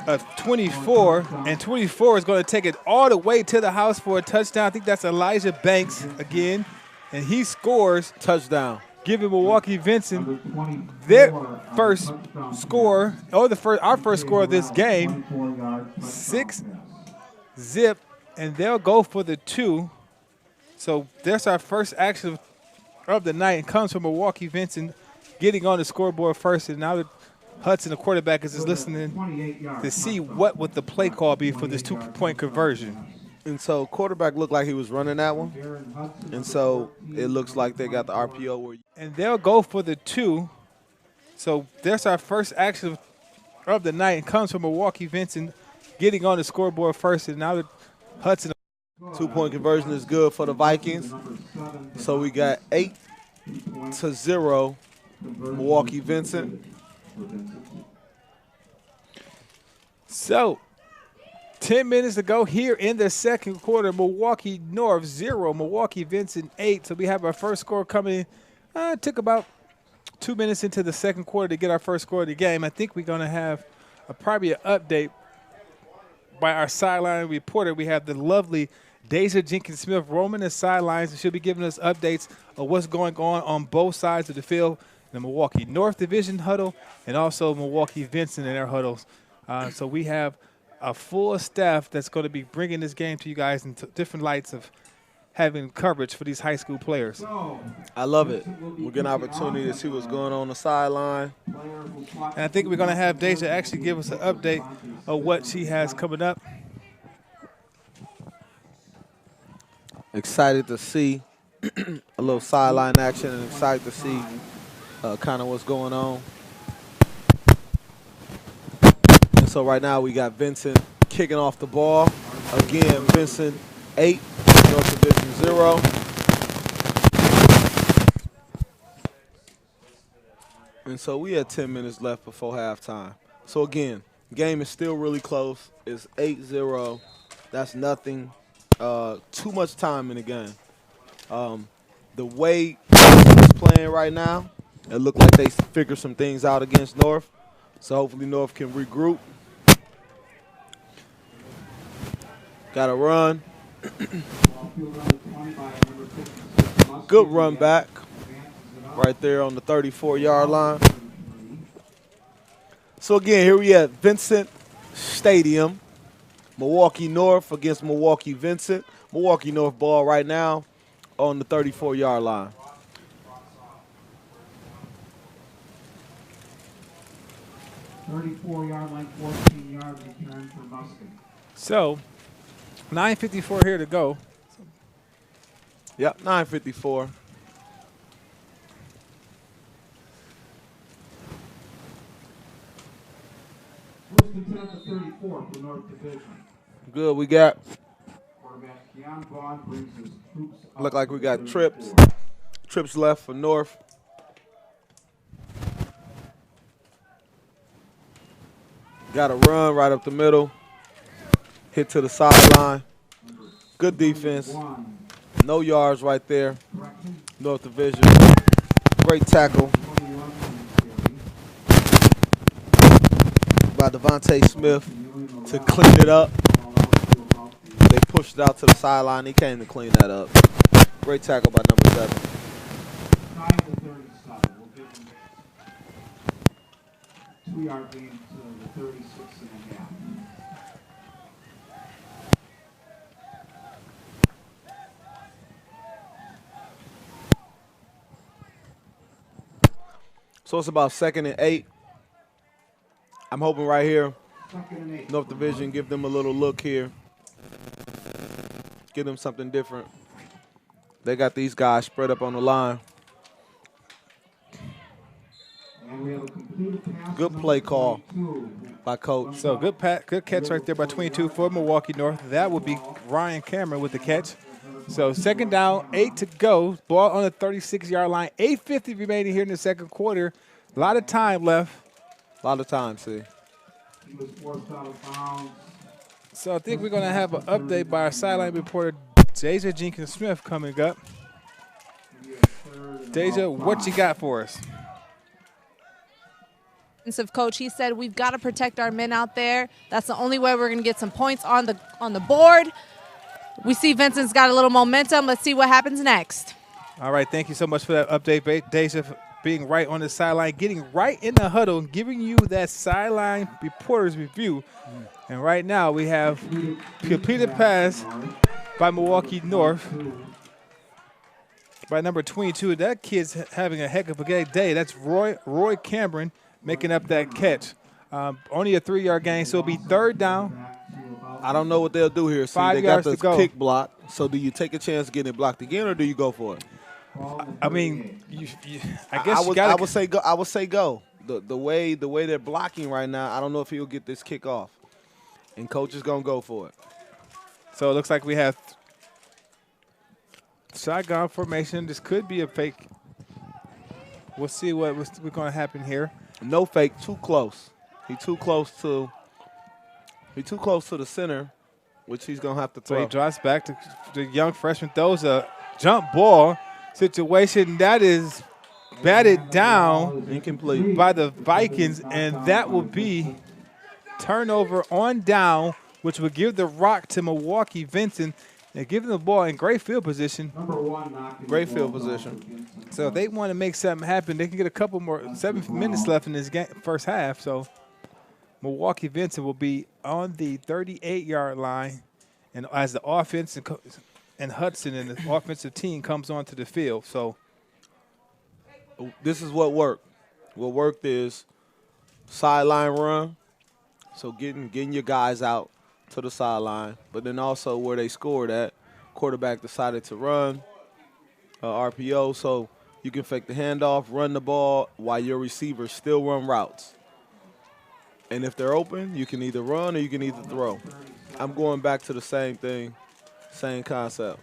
a 24, and 24 is going to take it all the way to the house for a touchdown. I think that's Elijah Banks again, and he scores. Touchdown. Giving Milwaukee Vincent their first score, our first score of this game, 6-zip, and they'll go for the 2. So that's our first action of the night. It comes from Milwaukee Vincent getting on the scoreboard first, and now Hudson, the quarterback, is just listening to see what would the play call be for this 2-point conversion. And so quarterback looked like he was running that one. And so it looks like they got the RPO. And they'll go for the 2. So that's our first action of the night. It comes from Milwaukee Vincent getting on the scoreboard first, and now Hudson. 2-point conversion is good for the Vikings. So we got 8-0 Milwaukee Vincent. So 10 minutes to go here in the second quarter. Milwaukee North 0, Milwaukee Vincent 8. So we have our first score coming in. It took about 2 minutes into the second quarter to get our first score of the game. I think we're going to have probably an update by our sideline reporter. We have the lovely Deja Jenkins-Smith roaming the sidelines, and she'll be giving us updates of what's going on both sides of the field, the Milwaukee North Division huddle and also Milwaukee Vincent in their huddles. So we have a full staff that's going to be bringing this game to you guys in different lights of having coverage for these high school players. I love it. We're getting an opportunity to see what's going on the sideline. And I think we're going to have Deja actually give us an update of what she has coming up. Excited to see a little sideline action and excited to see kind of what's going on. And so right now we got Vincent kicking off the ball. Again, Vincent 8, North Division 0. And so we had 10 minutes left before halftime. So again, game is still really close. It's 8-0. That's nothing. Too much time in the game. The way it's playing right now, it looked like they figured some things out against North. So hopefully North can regroup. Got to run. Good run back right there on the 34-yard line. So again, here we at Vincent Stadium. Milwaukee North against Milwaukee Vincent. Milwaukee North ball right now on the 34-yard line. Yard line, 14 yards return for Musket. So 9:54 here to go. Yep, 9:54. First and 10 at the 34 for North Division. Good, we got, Quarterback Keon Vaughn brings his troops up. look like we got trips. Trips left for North. Got a run right up the middle. Hit to the sideline. Good defense. No yards right there. North Division. Great tackle by Devontae Smith to clean it up. They pushed it out to the sideline. He came to clean that up. Great tackle by number 7. 9-37. We'll give him 2-yard gain to the 36.5. So it's about 2nd and 8. I'm hoping right here, North Division give them a little look here. Give them something different. They got these guys spread up on the line. Good play call by Coach. So good catch right there by 22 for Milwaukee North. That would be Ryan Cameron with the catch. So 2nd down, 8 to go. Ball on the 36-yard line. 8:50 remaining here in the second quarter. A lot of time left. A lot of time, see. He was forced out of bounds. So I think we're going to have an update by our sideline reporter, Deja Jenkins-Smith, coming up. Deja, what you got for us? Coach, he said we've got to protect our men out there. That's the only way we're going to get some points on the board. We see Vincent's got a little momentum. Let's see what happens next. All right, thank you so much for that update, Deja, for being right on the sideline, getting right in the huddle, and giving you that sideline reporter's review. And right now we have completed pass by Milwaukee North by number 22. That kid's having a heck of a day. That's Roy Cameron making up that catch. Only a 3-yard gain, so it'll be 3rd down. I don't know what they'll do here. See, 5 they got yards this to go. kick block. So do you take a chance of getting it blocked again, or do you go for it? I mean, I guess you got I would say go. I would say go. The way they're blocking right now, I don't know if he'll get this kick off. And Coach is gonna go for it. So it looks like we have shotgun formation. This could be a fake. We'll see what's going to happen here. No fake, too close. He too close to the center, which he's going to have to So throw. he drops back to the young freshman, throws a jump ball situation that is batted down Incomplete. by the Vikings, and that will be turnover on down, which would give the rock to Milwaukee Vincent and give them the ball in great field position. Great field position. So if they want to make something happen, they can get a couple more, 7 minutes left in this game, first half. So Milwaukee Vincent will be on the 38-yard line, and as the offense and Hudson and the offensive team comes onto the field. So This is what worked. What worked is sideline run, so getting your guys out to the sideline, but then also where they scored at, quarterback decided to run RPO, so you can fake the handoff, run the ball while your receivers still run routes. And if they're open, you can either run or you can either throw. I'm going back to the same thing, same concept.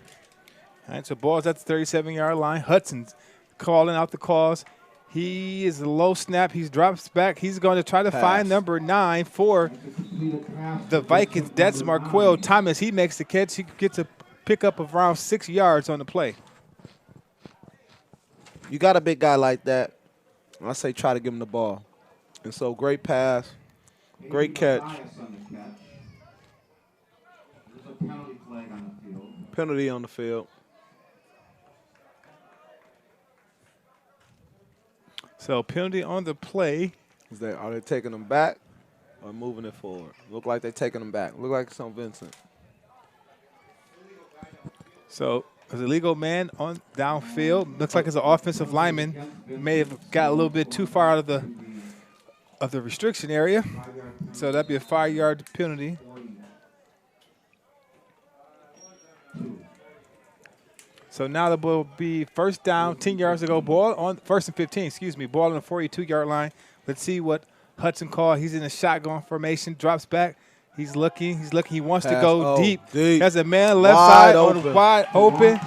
all right, so ball's at the 37-yard line. Hudson's calling out the calls. He is a low snap. He drops back. He's going to try to find number 9 for the Vikings. That's Marquell Thomas. He makes the catch. He gets a pickup of around 6 yards on the play. You got a big guy like that, I say try to give him the ball. And so great pass, great catch. Penalty on the field. So penalty on the play. Are they taking them back or moving it forward? Look like they're taking them back. Look like it's on Vincent. So there's a legal man on downfield. Looks like it's an offensive lineman. May have got a little bit too far out of the restriction area. So that'd be a 5-yard penalty. So now the ball will be first down, 10 yards to go. Ball on first and 15, excuse me. Ball on the 42-yard line. Let's see what Hudson called. He's in a shotgun formation, drops back. He's looking. He wants to go deep. Has a man left side wide open.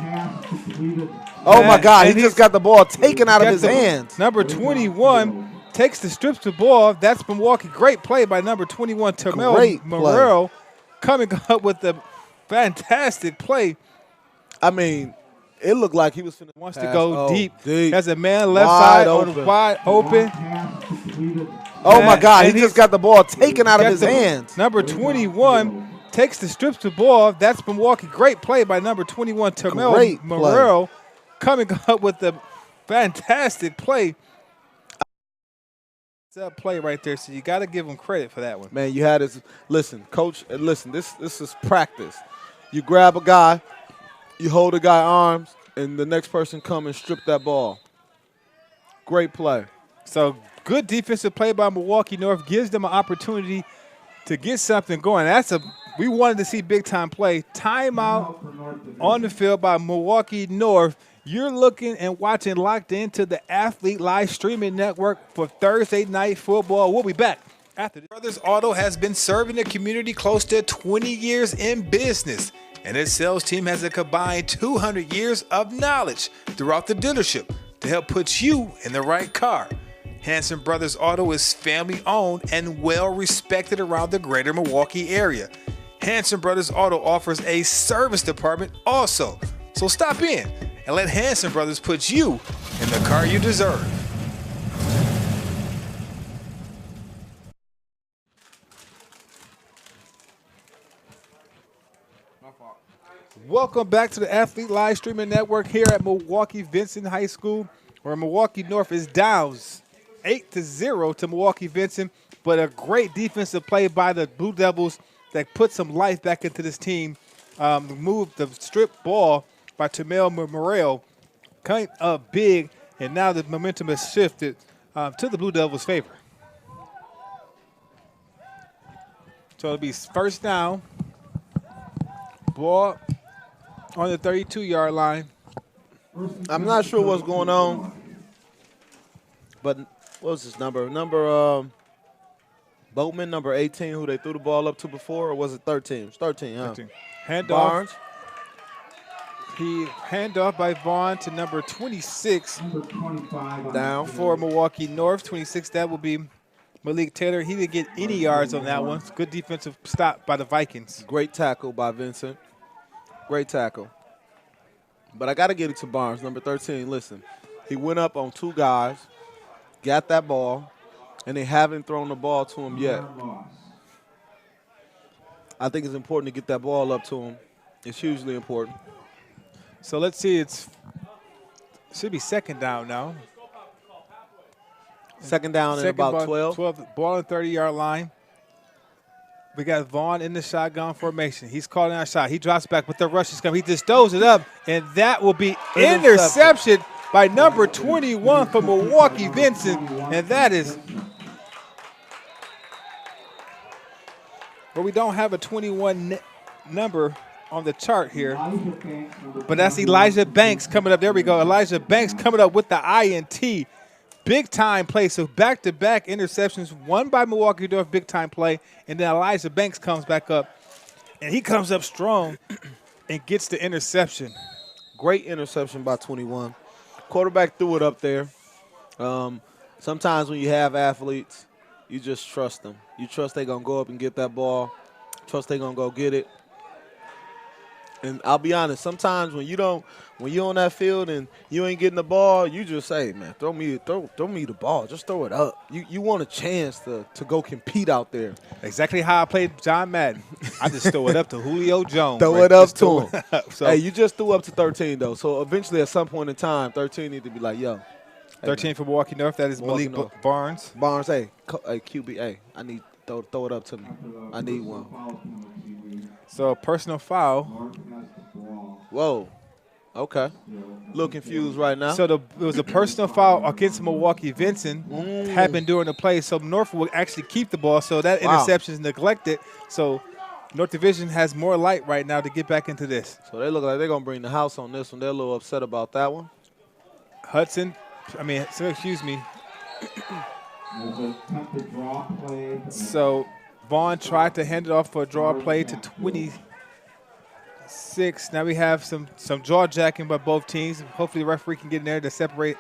Oh, my God. He just got the ball taken out of his hands. Number 21 takes the strips to ball. That's Milwaukee. Great play by number 21, Termel Morrell, coming up with a fantastic play. I mean, it looked like he was finna wants to go deep. Has a man left Wide side wide open. Oh, my God. He just got the ball taken out of his hands. Number 21 takes the strips to ball. That's Milwaukee. Great play by number 21, Termel Morrell, coming up with a fantastic play. It's a play right there, so you got to give him credit for that one. Man, you had his – listen, coach, listen, this is practice. You grab a guy, you hold a guy's arms, and the next person come and strip that ball. Great play. So good defensive play by Milwaukee North gives them an opportunity to get something going. We wanted to see big-time play. Timeout on the field by Milwaukee North. You're looking and watching Locked Into the Athlete Live Streaming Network for Thursday Night Football. We'll be back after this. Brothers Auto has been serving the community close to 20 years in business, and its sales team has a combined 200 years of knowledge throughout the dealership to help put you in the right car. Hanson Brothers Auto is family-owned and well-respected around the greater Milwaukee area. Hanson Brothers Auto offers a service department also, so stop in and let Hanson Brothers put you in the car you deserve. Welcome back to the Athlete Live Streaming Network here at Milwaukee Vincent High School, where Milwaukee North is down 8-0 to Milwaukee Vincent, but a great defensive play by the Blue Devils that put some life back into this team. Moved the strip ball by Termel Morrell, kind of big, and now the momentum has shifted to the Blue Devils' favor. So it'll be first down. Ball on the 32-yard line. I'm not sure what's going on, but what was his number? Boatman, number 18, who they threw the ball up to before, or was it 13? It was 13, huh? 13. Handoff. Barnes. He handoff by Vaughn to number 26 Number 25 on Down. for Milwaukee North. 26, that will be Malik Taylor. He didn't get any yards on that one. It's a good defensive stop by the Vikings. Great tackle by Vincent. Great tackle. But I got to get it to Barnes, number 13. Listen, he went up on 2 guys, got that ball, and they haven't thrown the ball to him yet. I think it's important to get that ball up to him. It's hugely important. So let's see. It should be second down now. Second down and about 12. Ball on the 30-yard line. We got Vaughn in the shotgun formation. He's calling our shot. He drops back, but the rush is coming. He just throws it up, and that will be interception by number 21 for Milwaukee Vincent. And that is – well, we don't have a 21 number on the chart here, but that's Elijah Banks coming up. There we go. Elijah Banks coming up with the INT. Big-time play. So back-to-back interceptions, one by Milwaukee North, big-time play, and then Elijah Banks comes back up, and he comes up strong and gets the interception. Great interception by 21. Quarterback threw it up there. Sometimes when you have athletes, you just trust them. You trust they're going to go up and get that ball. Trust they're going to go get it. And I'll be honest, sometimes when you're on that field and you ain't getting the ball, you just say, man, throw me the ball. Just throw it up. You want a chance to go compete out there. Exactly how I played John Madden. I just throw it up to Julio Jones. Throw it up to him. So, hey, you just threw up to 13, though. So eventually at some point in time, 13 need to be like, yo. 13 for Milwaukee North. That is Milwaukee Malik North. Barnes. Barnes, hey, QB, hey, I need throw it up to me. I need one. So personal foul. Whoa. Okay. A little confused right now. So it was a personal foul against Milwaukee Vincent. Happened during the play. So North will actually keep the ball. So that interception is neglected. So North Division has more light right now to get back into this. So they look like they're going to bring the house on this one. They're a little upset about that one. Excuse me. So Vaughn tried to hand it off for a draw play to 26. Now we have some jaw jacking by both teams. Hopefully the referee can get in there to separate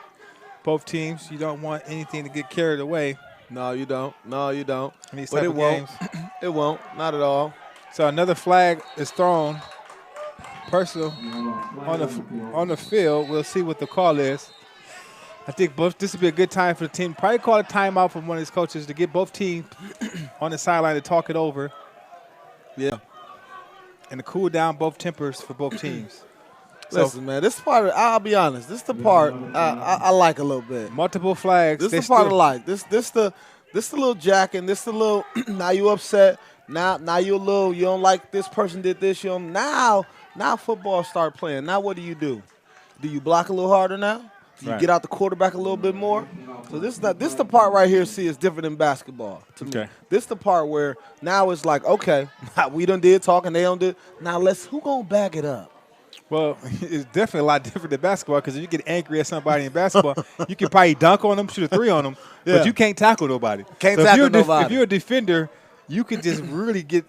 both teams. You don't want anything to get carried away. No, you don't. No, you don't. But it won't. It won't. Not at all. So another flag is thrown. Personal on the field. We'll see what the call is. I think this would be a good time for the team. Probably call a timeout from one of his coaches to get both teams on the sideline to talk it over. Yeah. And to cool down both tempers for both teams. Listen, man, this part, I'll be honest, this is the part I like a little bit. Multiple flags. This is the part I like. This the little jacking. This the little, now you upset. Now you don't like this person did this. Now football start playing. Now what do? Do you block a little harder now? Do you get out the quarterback a little bit more? So this is the part right here, see, is different than basketball to me. Okay. This is the part where now it's like, okay, we done did talking, they done did. Now who gonna back it up? Well, it's definitely a lot different than basketball because if you get angry at somebody in basketball, you can probably dunk on them, shoot a three on them, but you can't tackle nobody. Nobody. If you're a defender, you can just really get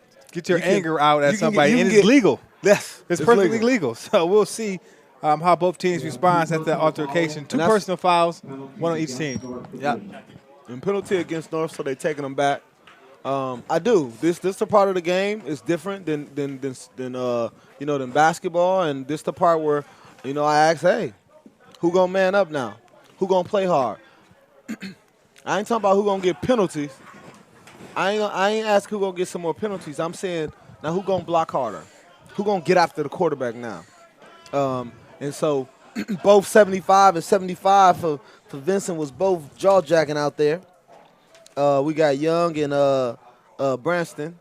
your anger out at somebody, and it's legal. Yes, it's perfectly legal. So we'll see how both teams respond at that altercation. Two personal fouls, one on each team. Yeah, and penalty against North, so they're taking them back. I do. This a part of the game. It's different than basketball, and this the part where I ask, hey, who gonna man up now? Who gonna play hard? I ain't talking about who gonna get penalties. I ain't ask who gonna get some more penalties. I'm saying now who gonna block harder? Who gonna get after the quarterback now? And so both 75 and 75 for Vincent was both jaw jacking out there. We got Young and Branston.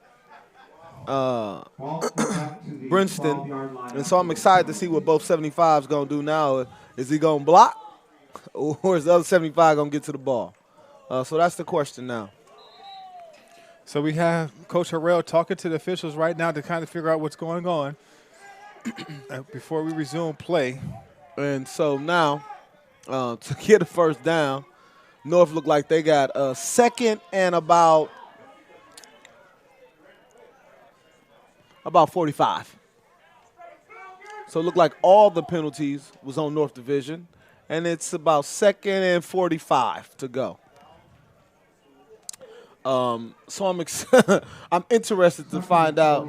Brinston. And so I'm excited to see what both 75s going to do now. Is he going to block or is the other 75 going to get to the ball? So that's the question now. So we have Coach Harrell talking to the officials right now to kind of figure out what's going on before we resume play. And so now to get a first down, North looked like they got a second and about 45. So it looked like all the penalties was on North Division, and it's about 2nd and 45 to go. So I'm interested to find out.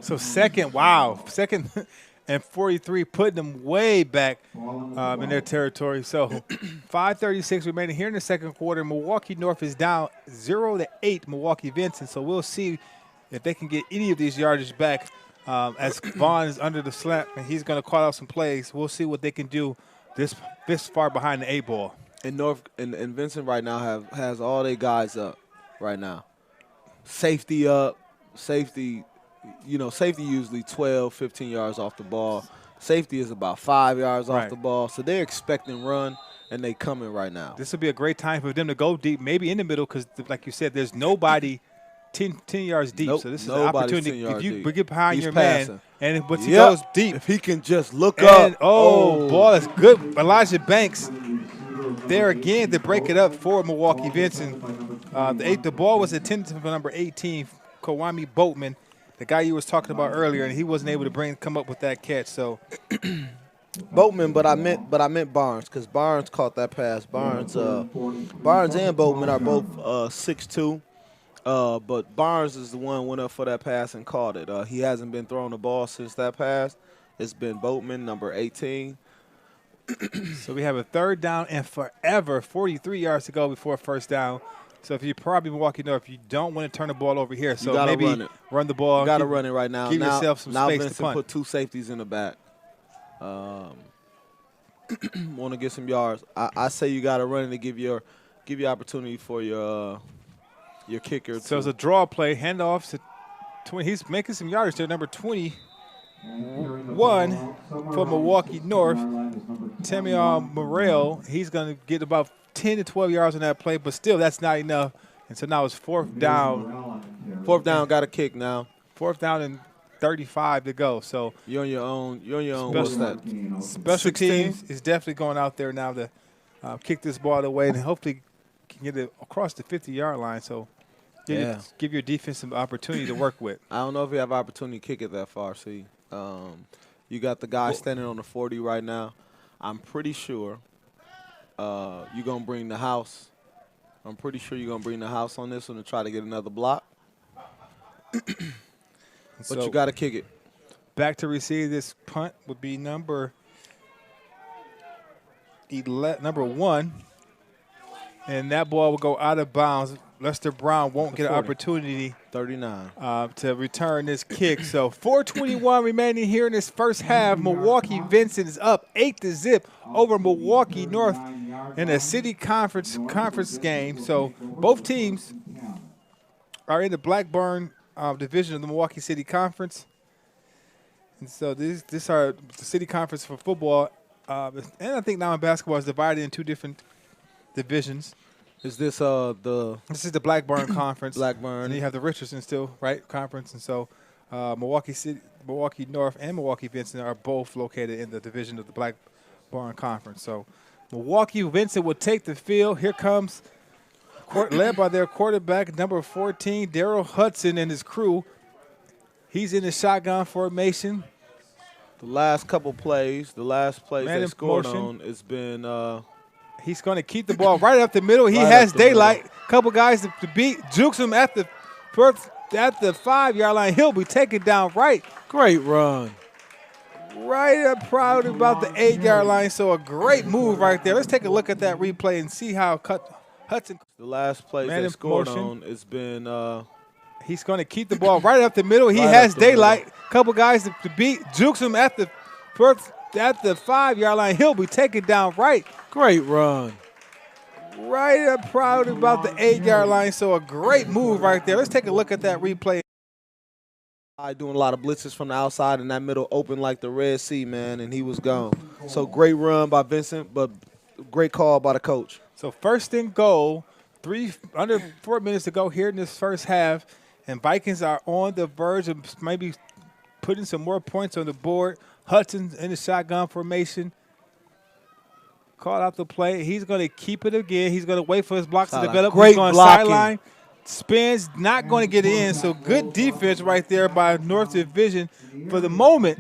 So second and 43, putting them way back in their territory. So 5:36 remaining here in the second quarter. Milwaukee North is down 0-8 Milwaukee Vincent. So we'll see if they can get any of these yardage back as Vaughn is under the slap and he's going to call out some plays. We'll see what they can do this far behind the 8-ball. And and Vincent right now has all their guys up right now. Safety up, safety. Safety usually 12, 15 yards off the ball. Safety is about 5 yards off the ball. So they're expecting run, and they coming right now. This will be a great time for them to go deep, maybe in the middle, because, like you said, there's nobody 10 yards deep. Nope, so this is an opportunity. If you get behind your passing. man, and he goes deep. If he can just look up. Ball is good. Elijah Banks there again to break it up for Milwaukee Vincent. The ball was intended for number 18, Kawami Boatman, the guy you was talking about earlier, and he wasn't able to come up with that catch. So Boatman, but I meant Barnes, because Barnes caught that pass. Barnes and Boatman are both 6'2", but Barnes is the one went up for that pass and caught it. He hasn't been throwing the ball since that pass. It's been Boatman, number 18. So we have a 3rd down and forever, 43 yards to go before first down. So if you're probably Milwaukee North, you don't want to turn the ball over here. So maybe run the ball. You got to run it right now. Give yourself some now space Vincent to punt. Put 2 safeties in the back. Want to get some yards. I say you got to run it to give you opportunity for your kicker. So it's a draw play, handoff to 20. He's making some yardage there. Number 21 for Milwaukee North, Tamion Morrell. He's going to get about 10 to 12 yards on that play, but still that's not enough. And so now it's 4th down. 4th down, got a kick now. 4th down and 35 to go. So you're on your own. What's that? Special teams is definitely going out there now to kick this ball away and hopefully can get it across the 50-yard line. So give your defense some opportunity to work with. I don't know if you have opportunity to kick it that far. See, you got the guy standing on the 40 right now. I'm pretty sure you're going to bring the house. I'm pretty sure you're going to bring the house on this one to try to get another block. But you got to kick it. Back to receive this punt would be number 1. And that ball will go out of bounds. Lester Brown won't get an opportunity 39 to return this kick. So 4:21 remaining here in this first half. Milwaukee Vincent is up 8-0 over Milwaukee North in a city conference game. So both teams are in the Blackburn division of the Milwaukee City Conference. And so this are the city conference for football. And I think now in basketball is divided in 2 different divisions. Is this This is the Blackburn Conference. Blackburn. And you have the Richardson still, right, conference. And so Milwaukee North and Milwaukee Vincent are both located in the division of the Blackburn Conference. So Milwaukee Vincent will take the field. Here comes, led by their quarterback, number 14, Daryl Hudson and his crew. He's in the shotgun formation. The last plays they scored motion. on, it's been He's going to keep the ball right up the middle. He has daylight. Couple guys to beat. Jukes him at the 5-yard line. He'll be taken down right. Great run. Right up proud about the 8-yard line. So a great move right there. Let's take a look at that replay and see how Hudson. The last plays they scored on, it's been He's going to keep the ball right up the middle. He has daylight. Couple guys to beat. Jukes him at the 5-yard line. He'll be taken down right. Great run. Right up proud about the 8-yard line. So a great move right there. Let's take a look at that replay. Doing a lot of blitzes from the outside, and that middle open like the Red Sea, man, and he was gone. So great run by Vincent, but great call by the coach. So 1st and goal, under 4 minutes to go here in this first half, and Vikings are on the verge of maybe putting some more points on the board. Hudson's in the shotgun formation. Called out the play. He's going to keep it again. He's going to wait for his blocks to develop. Great He's going blocking. sideline. Spins, not going to get in. So good defense right there by North Division for the moment.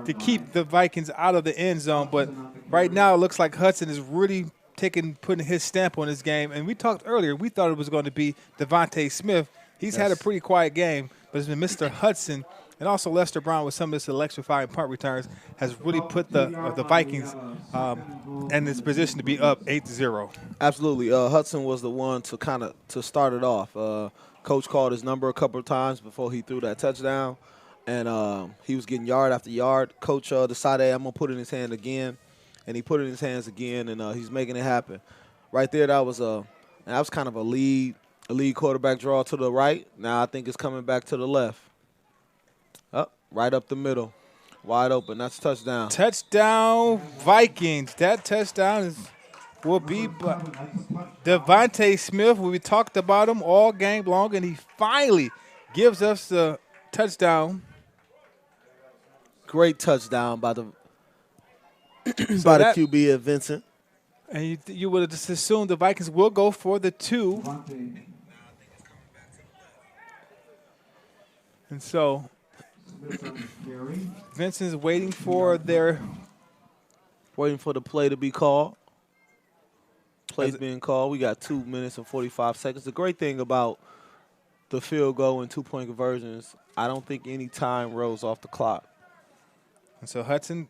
to keep the Vikings out of the end zone. But right now it looks like Hudson is really putting his stamp on this game. And we talked earlier, we thought it was going to be Devontae Smith. He's had a pretty quiet game, but it's been Mr. Hudson and also Lester Brown with some of his electrifying punt returns has really put the Vikings in this position to be up 8-0. Absolutely. Hudson was the one to start it off. Coach called his number a couple of times before he threw that touchdown, and he was getting yard after yard. Coach decided, hey, I'm going to put it in his hand again, and he put it in his hands again, and he's making it happen. Right there, that was kind of a lead quarterback draw to the right. Now I think it's coming back to the left. Right up the middle. Wide open. That's a touchdown. Touchdown, Vikings. That touchdown will be Devontae Smith. We talked about him all game long, and he finally gives us the touchdown. Great touchdown by the QB of Vincent. And you would have just assumed the Vikings will go for the 2. And so Vincent's waiting for the play to be called. Play's being called. We got 2 minutes and 45 seconds. The great thing about the field goal and 2-point conversions, I don't think any time rolls off the clock. And so Hudson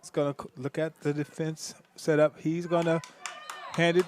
is going to look at the defense setup. He's going to hand it.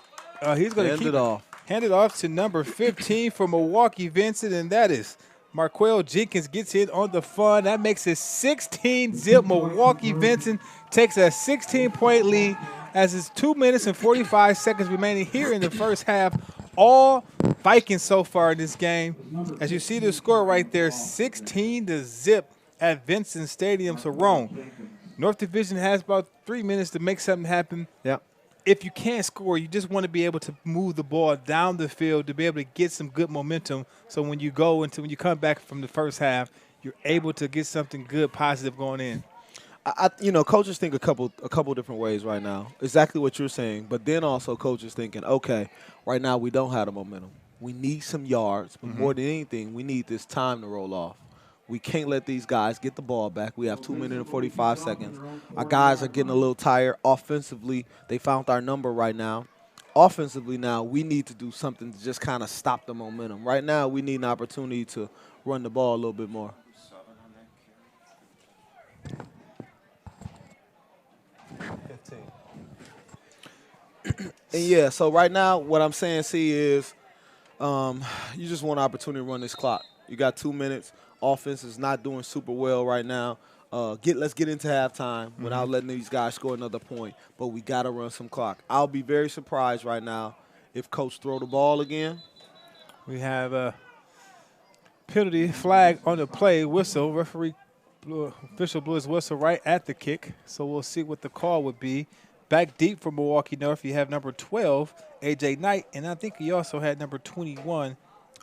He's going to hand it off to number 15 for Milwaukee Vincent, and that is Marquell Jenkins gets in on the fun. That makes it 16-zip. Milwaukee Vincent takes a 16-point lead as it's 2 minutes and 45 seconds remaining here in the first half. All Vikings so far in this game. As you see the score right there, 16-zip at Vincent Stadium. So, Rome, North Division has about 3 minutes to make something happen. Yeah. If you can't score, you just want to be able to move the ball down the field to be able to get some good momentum. So when you come back from the first half, you're able to get something good, positive going in. Coaches think a couple different ways right now. Exactly what you're saying. But then also coaches thinking, okay, right now we don't have the momentum. We need some yards, but more than anything, we need this time to roll off. We can't let these guys get the ball back. We have 2 minutes and 45 seconds. Our guys are getting a little tired. Offensively, they found our number right now. Offensively now, we need to do something to just kind of stop the momentum. Right now, we need an opportunity to run the ball a little bit more. And yeah, so right now, what I'm saying, is you just want an opportunity to run this clock. You got 2 minutes. Offense is not doing super well right now. Let's get into halftime without letting these guys score another point. But we got to run some clock. I'll be very surprised right now if Coach throw the ball again. We have a penalty flag on the play. Whistle. Official blew his whistle right at the kick. So we'll see what the call would be. Back deep for Milwaukee North, you have number 12, A.J. Knight. And I think he also had number 21,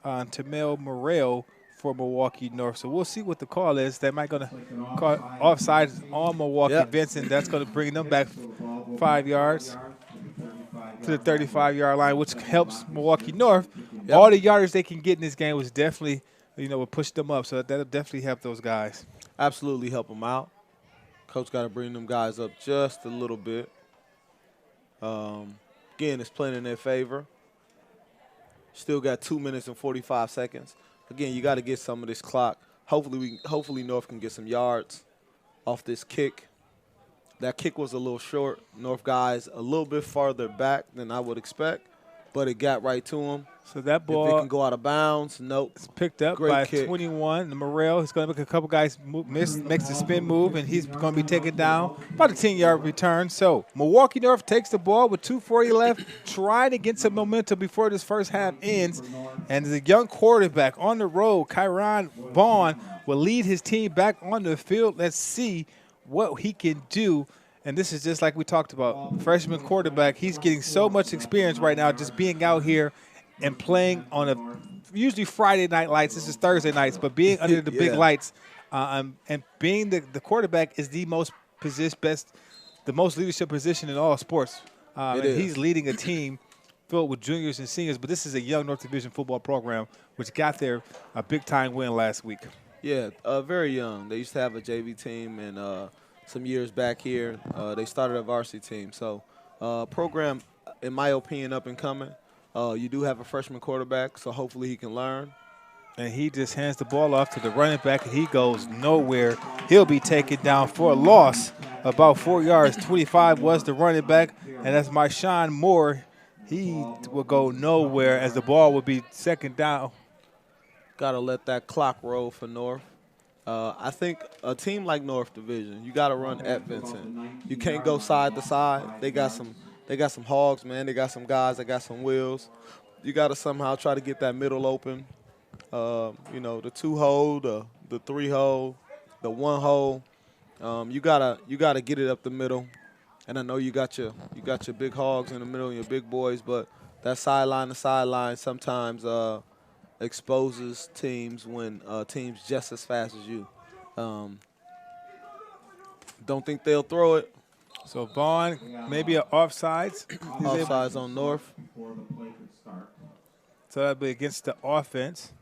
Tamel Morrell, for Milwaukee North. So we'll see what the call is. They might going to call offside on Milwaukee Vincent. That's going to bring them back 5 yards to the 35-yard line, which helps Milwaukee North. All the yardage they can get in this game was definitely, will push them up. So that'll definitely help those guys. Absolutely help them out. Coach got to bring them guys up just a little bit. Again, it's playing in their favor. Still got 2 minutes and 45 seconds. Again, you got to get some of this clock. Hopefully North can get some yards off this kick. That kick was a little short. North guys a little bit farther back than I would expect, but it got right to him. So that ball, if it can go out of bounds, nope. It's picked up by 21. Morrell, he's going to make a couple guys makes the spin move, and he's going to be taken down. About a 10-yard return. So Milwaukee North takes the ball with 2:40 left, trying to get some momentum before this first half ends. And the young quarterback on the road, Kyron Vaughn, will lead his team back on the field. Let's see what he can do. And this is just like we talked about. Freshman quarterback, he's getting so much experience right now just being out here and playing on usually Friday night lights. This is Thursday nights, but being under the big lights and being the quarterback is the most leadership position in all sports. And he's leading a team filled with juniors and seniors, but this is a young North Division football program which got their big-time win last week. Yeah, very young. They used to have a JV team, and some years back here. They started a varsity team. So program, in my opinion, up and coming. You do have a freshman quarterback, so hopefully he can learn. And he just hands the ball off to the running back, and he goes nowhere. He'll be taken down for a loss. About 4 yards. 25 was the running back, and that's Marshawn Moore. He will go nowhere as the ball will be second down. Got to let that clock roll for North. I think a team like North Division, you got to run at Vincent. You can't go side to side. They got some hogs, man. They got some guys that got some wheels. You got to somehow try to get that middle open. You know, the 2-hole, the 3-hole, the 1-hole. You gotta get it up the middle. And I know you got your big hogs in the middle and your big boys, but that sideline to sideline sometimes exposes teams when teams just as fast as you. Don't think they'll throw it. So Vaughn, maybe an offsides. Offsides on North. Before the play could start. So that'll be against the offense.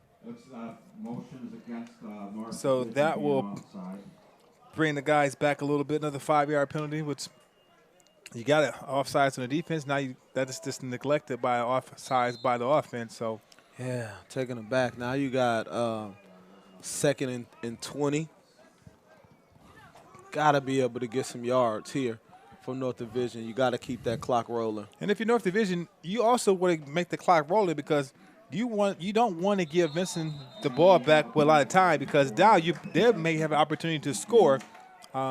Motions against North. So that will bring the guys back a little bit. Another 5-yard penalty, which you got it offsides on the defense. Now that is just neglected by offsides by the offense. So yeah, taking it back. Now you got second and 20. Got to be able to get some yards here from North Division. You got to keep that clock rolling. And if you're North Division, you also want to make the clock rolling because you don't want to give Vincent the ball back with a lot of time because now they may have an opportunity to score.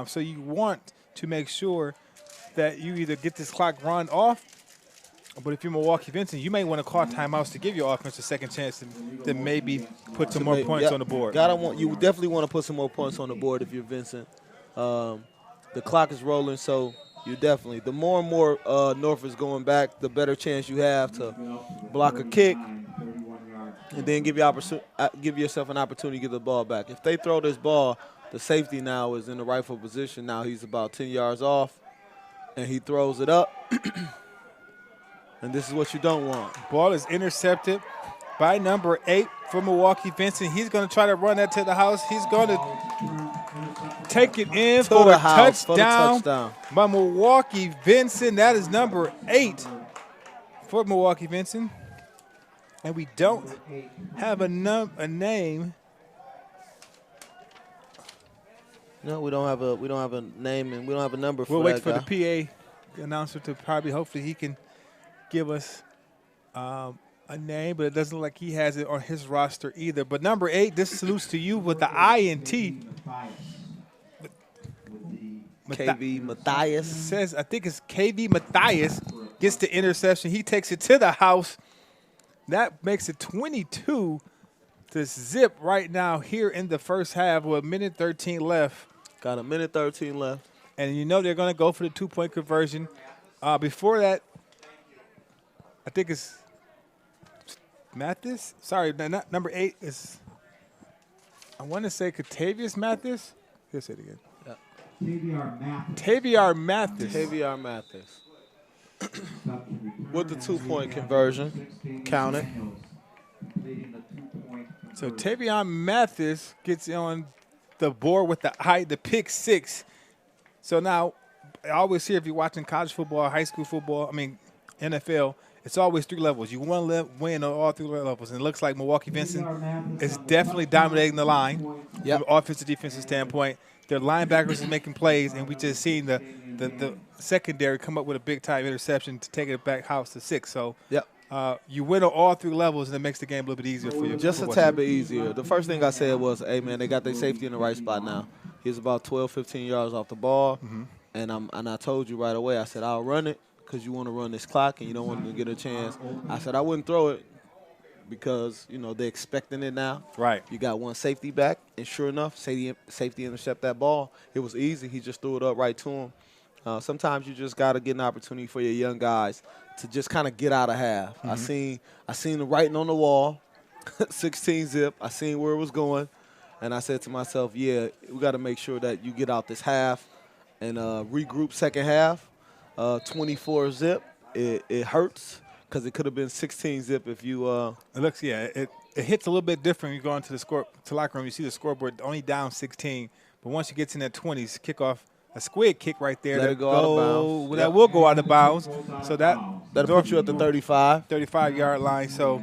So you want to make sure that you either get this clock run off, but if you're Milwaukee Vincent, you may want to call timeouts to give your offense a second chance to maybe put some more points on the board. You definitely want to put some more points on the board if you're Vincent. The clock is rolling, so you definitely. The more and more North is going back, the better chance you have to block a kick and then give yourself an opportunity to get the ball back. If they throw this ball, the safety now is in the rightful position. Now he's about 10 yards off, and he throws it up. And this is what you don't want. Ball is intercepted by number 8 for Milwaukee Vincent. He's going to try to run that to the house. He's going to take it in for a touchdown by Milwaukee Vincent. That is number 8 for Milwaukee Vincent. And we don't have a name. No, we don't have a name and we don't have a number for that guy. We'll wait for the PA announcer to hopefully he can give us a name, but it doesn't look like he has it on his roster either. But number 8, this salutes to you with the INT. KV Matthias. Says, I think it's KV Matthias gets the interception. He takes it to the house. That makes it 22 to zip right now here in the first half with a minute 13 left. Got a minute 13 left. And you know they're going to go for the 2-point conversion. Before that, I think it's Mathis. Sorry, not number 8 is, I want to say Katavius Mathis. Here's it again. Taviar Mathis. With the 2-point conversion, count it. So Tavion Mathis gets on the board with the pick 6. So now, I always hear if you're watching college football, high school football, NFL, it's always 3 levels. You want to win on all 3 levels. And it looks like Milwaukee Vincent is definitely dominating the line from an offensive defensive standpoint. Their linebackers is making plays, and we just seen the secondary come up with a big-time interception to take it back house to 6. So you win on all 3 levels, and it makes the game a little bit easier for you. Just a tad bit easier. The first thing I said was, hey, man, they got their safety in the right spot now. He's about 12, 15 yards off the ball, and I told you right away, I said, I'll run it because you want to run this clock and you don't want to get a chance. I said I wouldn't throw it because, they're expecting it now. Right. You got one safety back, and sure enough, safety intercept that ball. It was easy. He just threw it up right to him. Sometimes you just got to get an opportunity for your young guys to just kind of get out of half. I seen the writing on the wall, 16 zip. I seen where it was going, and I said to myself, yeah, we got to make sure that you get out this half and regroup second half. 24 zip, it hurts because it could have been 16 zip if you. It looks, it hits a little bit different. You go into the locker room, you see the scoreboard only down 16, but once you get in that 20s, kickoff a squid kick right there. Let it go out of bounds. Well, that will go out of bounds. So That'll put you at the 35-yard line. So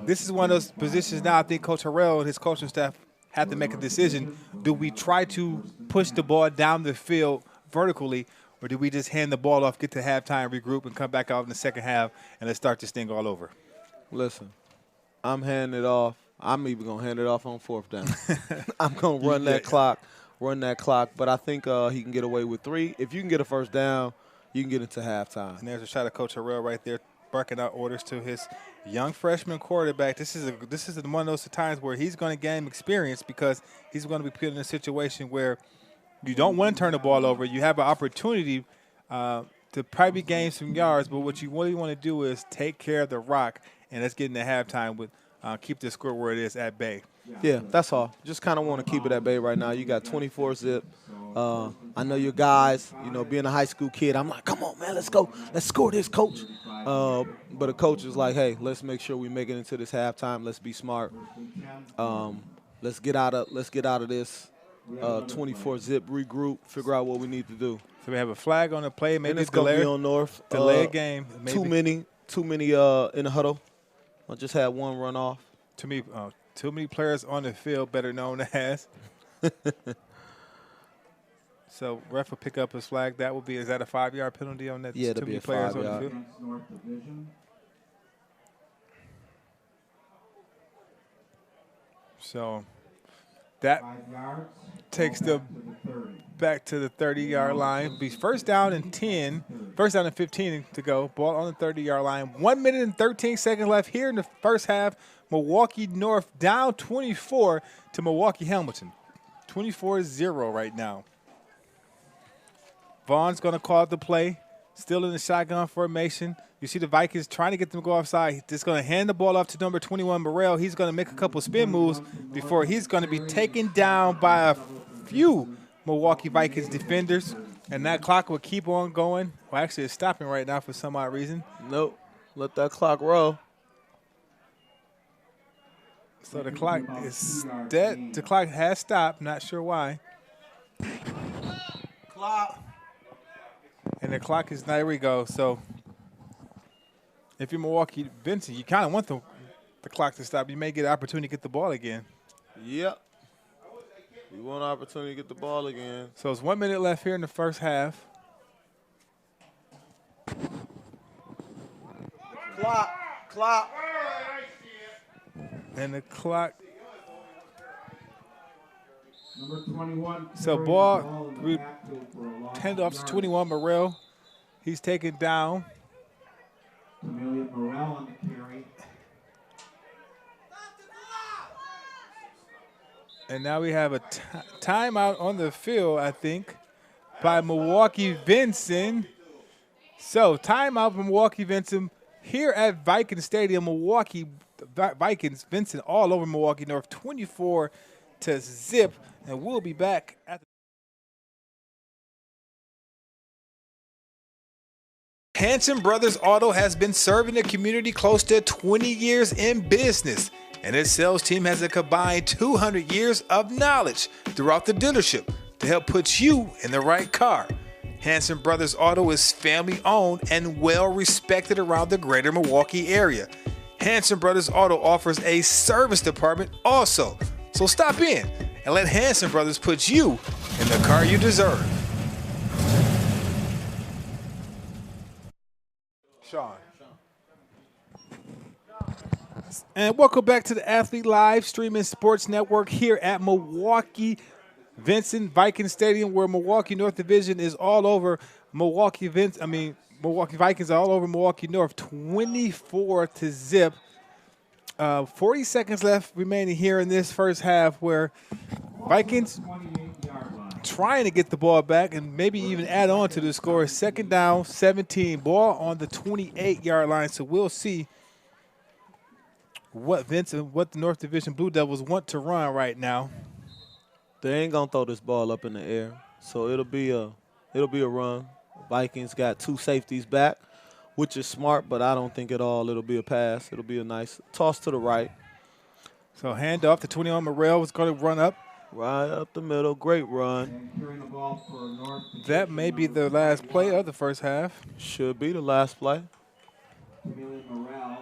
this is one of those positions now I think Coach Harrell and his coaching staff have to make a decision. Do we try to push the ball down the field vertically, or do we just hand the ball off, get to halftime, regroup, and come back out in the second half and let's start this thing all over? Listen, I'm handing it off. I'm even going to hand it off on 4th down. I'm going to run that clock. But I think he can get away with 3. If you can get a first down, you can get into halftime. And there's a shot of Coach Harrell right there, barking out orders to his young freshman quarterback. This is one of those times where he's going to gain experience because he's going to be put in a situation where you don't want to turn the ball over. You have an opportunity to probably gain some yards, but what you really want to do is take care of the rock, and let's get into halftime with keep the score where it is at bay. Yeah, that's all. Just kind of want to keep it at bay right now. You got 24 zip. I know your guys, being a high school kid, I'm like, come on, man, let's go. Let's score this, coach. But the coach is like, hey, let's make sure we make it into this halftime. Let's be smart. Let's get out of this 24 zip, regroup, figure out what we need to do. So we have a flag on the play. Maybe it's going to be on North. Delay a game. Maybe. Too many in the huddle. I just had one run off. Too many players on the field, better known as. So ref will pick up his flag. That will be, is that a 5-yard penalty on that? Yeah, too that'll many be a players 5-yard. on the field? North Division. So that 5 yards. takes them back to the 30-yard line. Be first down and 15 to go. Ball on the 30-yard line. 1 minute and 13 seconds left here in the first half. Milwaukee North down 24 to Milwaukee Hamilton. 24-0 right now. Vaughn's going to call the play. Still in the shotgun formation. You see the Vikings trying to get them to go offside. He's just going to hand the ball off to number 21, Morrell. He's going to make a couple spin moves before he's going to be taken down by a few Milwaukee Vikings defenders. And that clock will keep on going. Well, actually, it's stopping right now for some odd reason. Nope. Let that clock roll. So the clock is dead. The clock has stopped. Not sure why. Clock. And the clock is, there we go. So if you're Milwaukee, Vincent, you kind of want the clock to stop. You may get an opportunity to get the ball again. Yep. You want an opportunity to get the ball again. So it's 1 minute left here in the first half. Clock. And the clock. Number 21. So ball, we hand off to 21, Morrell. He's taken down. Amelia Morrell on the carry. And now we have a timeout on the field, I think, by Milwaukee Vincent. So timeout from Milwaukee Vincent here at Viking Stadium. Milwaukee Vikings, Vincent all over Milwaukee North, 24-0. And we'll be back at the Hanson Brothers Auto has been serving the community close to 20 years in business, and its sales team has a combined 200 years of knowledge throughout the dealership to help put you in the right car. Hanson Brothers Auto is family owned and well respected around the greater Milwaukee area. Hanson Brothers Auto offers a service department also, so stop in and let Hanson Brothers put you in the car you deserve. Sean. And welcome back to the Athlete Live Streaming Sports Network here at Milwaukee Vincent Viking Stadium, where Milwaukee North Division is all over Milwaukee Vikings are all over Milwaukee North, 24-0. 40 seconds left remaining here in this first half, where Vikings trying to get the ball back and maybe even add on to the score. Second down, 17. Ball on the 28-yard line. So we'll see what the North Division Blue Devils want to run right now. They ain't gonna throw this ball up in the air, so it'll be a run. Vikings got 2 safeties back, which is smart, but I don't think at all it'll be a pass. It'll be a nice toss to the right. So hand off to 21. Morrell was going to run up Right up the middle. Great run. And carrying the ball for North. That may be the last play of the first half. Should be the last play. Camille Morrell.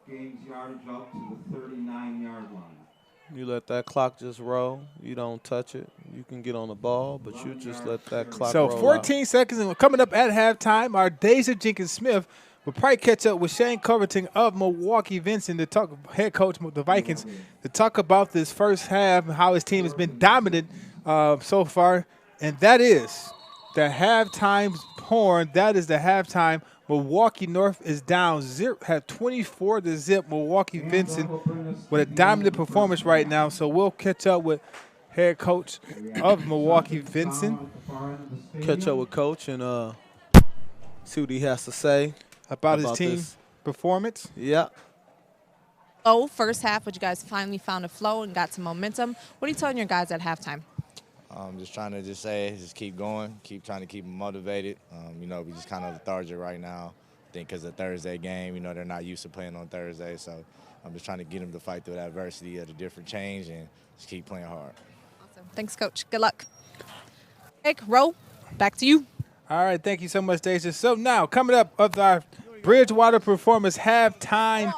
Gains yardage up to the 39-yard line. You let that clock just roll. You don't touch it. You can get on the ball, but you just let that clock So roll 14 out. seconds, and we're coming up at halftime. Our Deja Jenkins-Smith will probably catch up with Shane Covington of Milwaukee Vincent, to talk, head coach of the Vikings, to talk about this first half and how his team has been dominant so far. And that is the halftime horn. That is the halftime. Milwaukee North is down 24-0. Milwaukee Vincent with a dominant performance right now. So we'll catch up with head coach of Milwaukee Vincent. Catch up with coach and see what he has to say About his team this. performance. Yeah. Oh, first half, but you guys finally found a flow and got some momentum. What are you telling your guys at halftime? Just trying to just keep going, trying to keep them motivated. We just kind of lethargic right now. I think because of Thursday game, they're not used to playing on Thursday. So I'm just trying to get them to fight through the adversity of the different change and just keep playing hard. Awesome. Thanks, Coach. Good luck. Nick, Ro, back to you. All right, thank you so much, Deja. So now, coming up of our Bridgewater Performance halftime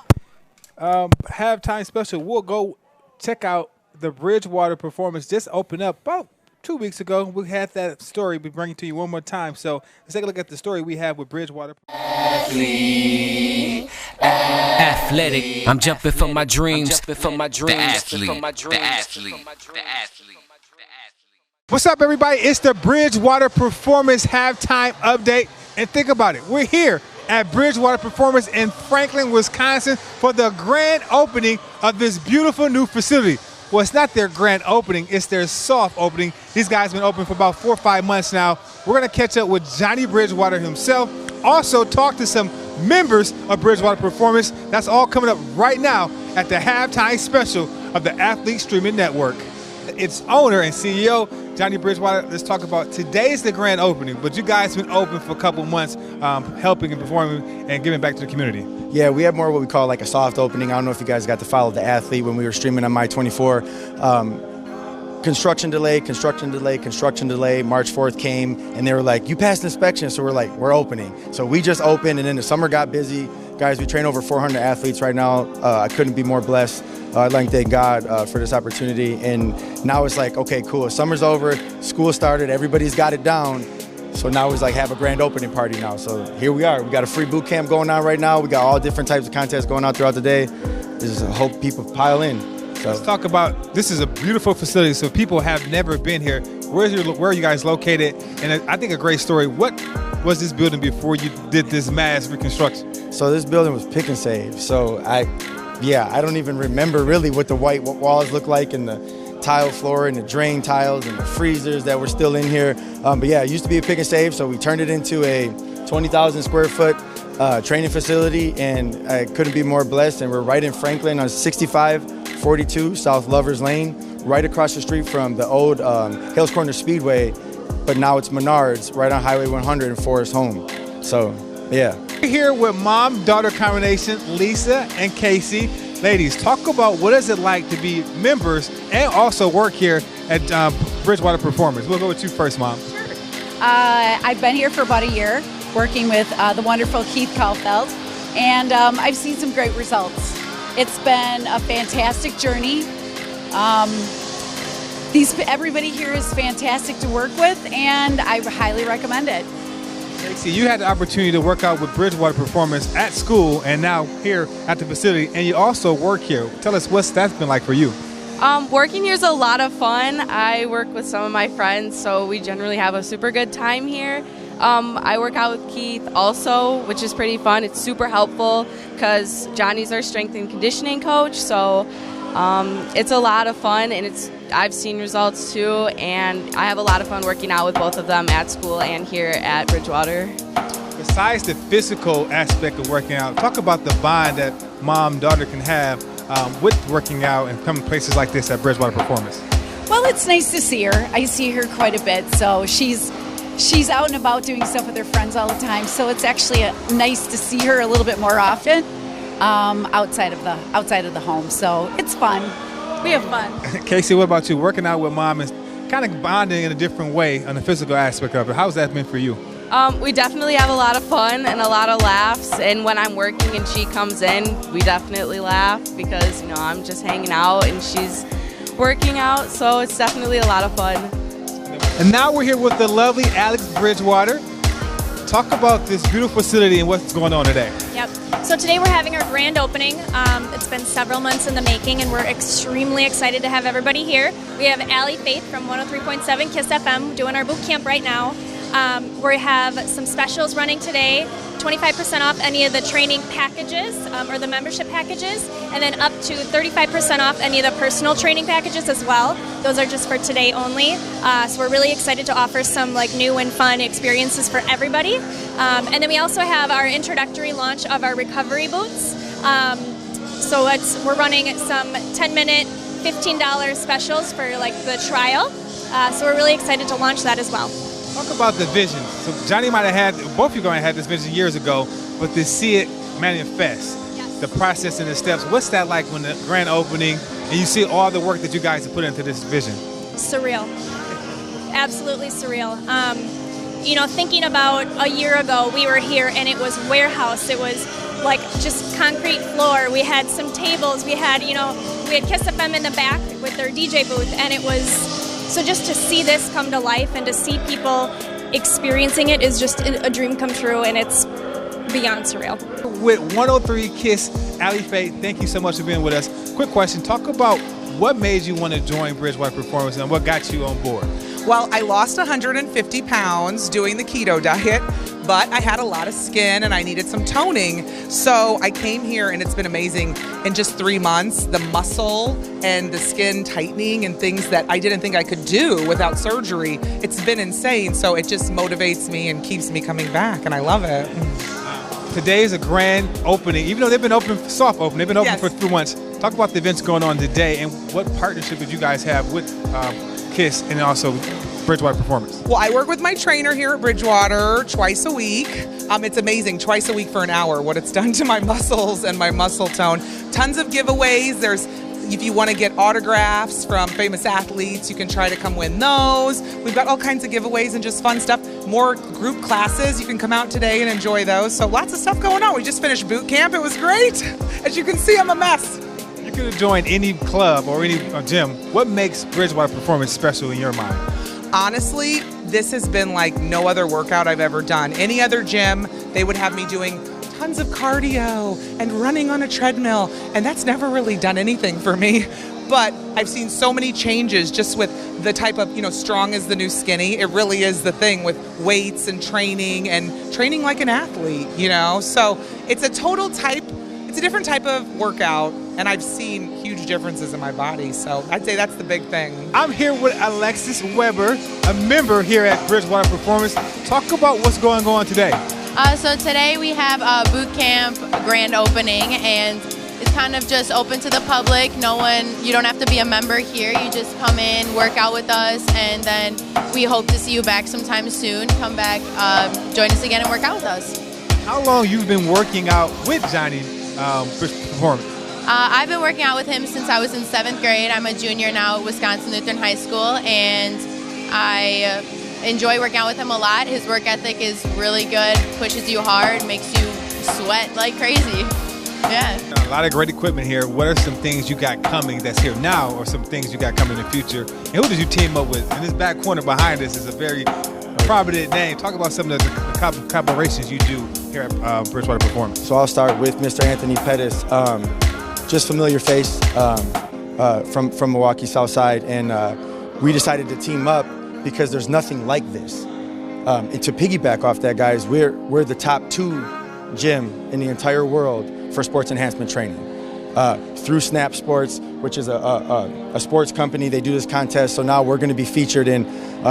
special, we'll go check out the Bridgewater Performance. Just opened up about 2 weeks ago. We had that story. We bring it to you one more time. So let's take a look at the story we have with Bridgewater. Athletic. I'm jumping for my dreams. The athlete. What's up, everybody? It's the Bridgewater Performance halftime update. And think about it. We're here at Bridgewater Performance in Franklin, Wisconsin for the grand opening of this beautiful new facility. Well, it's not their grand opening. It's their soft opening. These guys have been open for about 4 or 5 months now. We're going to catch up with Johnny Bridgewater himself. Also talk to some members of Bridgewater Performance. That's all coming up right now at the halftime special of the Athlete Streaming Network. Its owner and CEO, Johnny Bridgewater. Let's talk about today's the grand opening, but you guys have been open for a couple months, helping and performing and giving back to the community. Yeah, we have more what we call like a soft opening. I don't know if you guys got to follow the Athlete when we were streaming on My24. Construction delay. March 4th came, and they were like, you passed inspection, so we're like, we're opening. So we just opened, and then the summer got busy. Guys, we train over 400 athletes right now. I couldn't be more blessed. I'd like to thank God for this opportunity. And now it's like, okay, cool. Summer's over. School started. Everybody's got it down. So now it's like have a grand opening party now. So here we are. We got a free boot camp going on right now. We got all different types of contests going on throughout the day. Just hope people pile in. So let's talk about, this is a beautiful facility, so people have never been here. Where are you guys located? And I think a great story. What was this building before you did this mass reconstruction? So this building was pick and save. So I don't even remember really what the white walls look like and the tile floor and the drain tiles and the freezers that were still in here. But yeah, it used to be a pick and save, so we turned it into a 20,000 square foot training facility, and I couldn't be more blessed. And we're right in Franklin on 6542 South Lovers Lane, right across the street from the old Hales Corner Speedway, but now it's Menards, right on Highway 100 in Forest Home. So, yeah. We're here with mom-daughter combination, Lisa and Casey. Ladies, talk about what is it like to be members and also work here at Bridgewater Performance. We'll go with you first, Mom. Sure. I've been here for about a year, working with the wonderful Keith Kaufeld, and I've seen some great results. It's been a fantastic journey. Everybody here is fantastic to work with, and I highly recommend it. Casey, you had the opportunity to work out with Bridgewater Performance at school and now here at the facility, and you also work here. Tell us what's that's been like for you. Working here is a lot of fun. I work with some of my friends, so we generally have a super good time here. I work out with Keith also, which is pretty fun. It's super helpful because Johnny's our strength and conditioning coach, so it's a lot of fun, and I've seen results too, and I have a lot of fun working out with both of them at school and here at Bridgewater. Besides the physical aspect of working out, talk about the bond that mom-daughter can have with working out and coming places like this at Bridgewater Performance. Well, it's nice to see her. I see her quite a bit, so she's out and about doing stuff with her friends all the time, so it's actually nice to see her a little bit more often outside of the home, so it's fun. We have fun. Casey, what about you? Working out with mom and kind of bonding in a different way on the physical aspect of it. How's that been for you? We definitely have a lot of fun and a lot of laughs, and when I'm working and she comes in, we definitely laugh because, you know, I'm just hanging out and she's working out, so it's definitely a lot of fun. And now we're here with the lovely Alex Bridgewater. Talk about this beautiful facility and what's going on today. Yep. So today we're having our grand opening. It's been several months in the making, and we're extremely excited to have everybody here. We have Allie Faith from 103.7 KISS FM doing our boot camp right now. We have some specials running today, 25% off any of the training packages or the membership packages, and then up to 35% off any of the personal training packages as well. Those are just for today only. So we're really excited to offer some like new and fun experiences for everybody. And then we also have our introductory launch of our recovery boots. So we're running some 10-minute, $15 specials for like the trial. So we're really excited to launch that as well. Talk about the vision. So Johnny might have had, both of you might have had this vision years ago, but to see it manifest, the process and the steps, what's that like when the grand opening and you see all the work that you guys have put into this vision? Surreal. Absolutely surreal. You know, thinking about a year ago, we were here and it was warehouse. It was like just concrete floor. We had some tables. We had KISS FM in the back with their DJ booth, and it was... So just to see this come to life and to see people experiencing it is just a dream come true, and it's beyond surreal. With 103 KISS, Allie Faye, thank you so much for being with us. Quick question, talk about what made you want to join Bridgewater Performance and what got you on board? Well, I lost 150 pounds doing the keto diet, but I had a lot of skin and I needed some toning. So I came here and it's been amazing. In just 3 months, the muscle and the skin tightening and things that I didn't think I could do without surgery, it's been insane. So it just motivates me and keeps me coming back, and I love it. Today is a grand opening, even though they've been open, soft open, they've been open for 3 months. Talk about the events going on today and what partnership did you guys have with KISS and also Bridgewater Performance? Well, I work with my trainer here at Bridgewater twice a week. It's amazing, twice a week for an hour, what it's done to my muscles and my muscle tone. Tons of giveaways. If you want to get autographs from famous athletes, you can try to come win those. We've got all kinds of giveaways and just fun stuff. More group classes. You can come out today and enjoy those. So lots of stuff going on. We just finished boot camp. It was great. As you can see, I'm a mess. You could have joined any club or any gym. What makes Bridgewater Performance special in your mind? Honestly, this has been like no other workout I've ever done. Any other gym, they would have me doing tons of cardio and running on a treadmill, and that's never really done anything for me. But I've seen so many changes just with the type of, strong is the new skinny. It really is the thing with weights and training like an athlete, So it's a different type of workout, and I've seen huge differences in my body. So I'd say that's the big thing. I'm here with Alexis Weber, a member here at Bridgewater Performance. Talk about what's going on today. So today we have a boot camp grand opening, and it's kind of just open to the public. You don't have to be a member here. You just come in, work out with us, and then we hope to see you back sometime soon. Come back, join us again and work out with us. How long you've been working out with Johnny Performance? I've been working out with him since I was in 7th grade. I'm a junior now at Wisconsin Lutheran High School, and I enjoy working out with him a lot. His work ethic is really good, pushes you hard, makes you sweat like crazy. Yeah. A lot of great equipment here. What are some things you got coming that's here now, or some things you got coming in the future? And who did you team up with? And this back corner behind us is a very prominent name. Talk about some of the collaborations you do here at Bridgewater Performance. So I'll start with Mr. Anthony Pettis. Just familiar face from Milwaukee South Side, and we decided to team up because there's nothing like this. And to piggyback off that, guys, we're the top 2 gym in the entire world for sports enhancement training. Through Snap Sports, which is a sports company, they do this contest. So now we're going to be featured in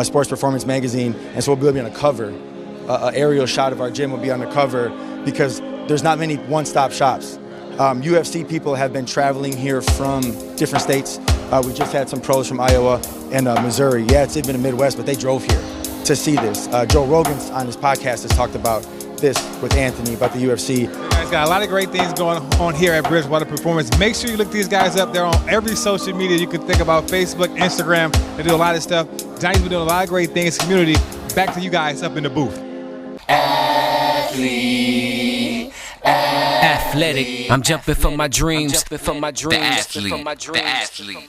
Sports Performance Magazine, and so we'll be on the cover. An aerial shot of our gym will be on the cover because there's not many one-stop shops. UFC people have been traveling here from different states. We just had some pros from Iowa and Missouri. Yeah, it's even the Midwest, but they drove here to see this. Joe Rogan on his podcast has talked about this with Anthony, about the UFC. guys got a lot of great things going on here at Bridgewater Performance. Make sure you look these guys up. They're on every social media you can think about, Facebook, Instagram. They do a lot of stuff. Johnny's been doing a lot of great things, community. Back to you guys up in the booth. Athlete. Athletic. I'm jumping for my dreams. The athlete. The athlete. The athlete.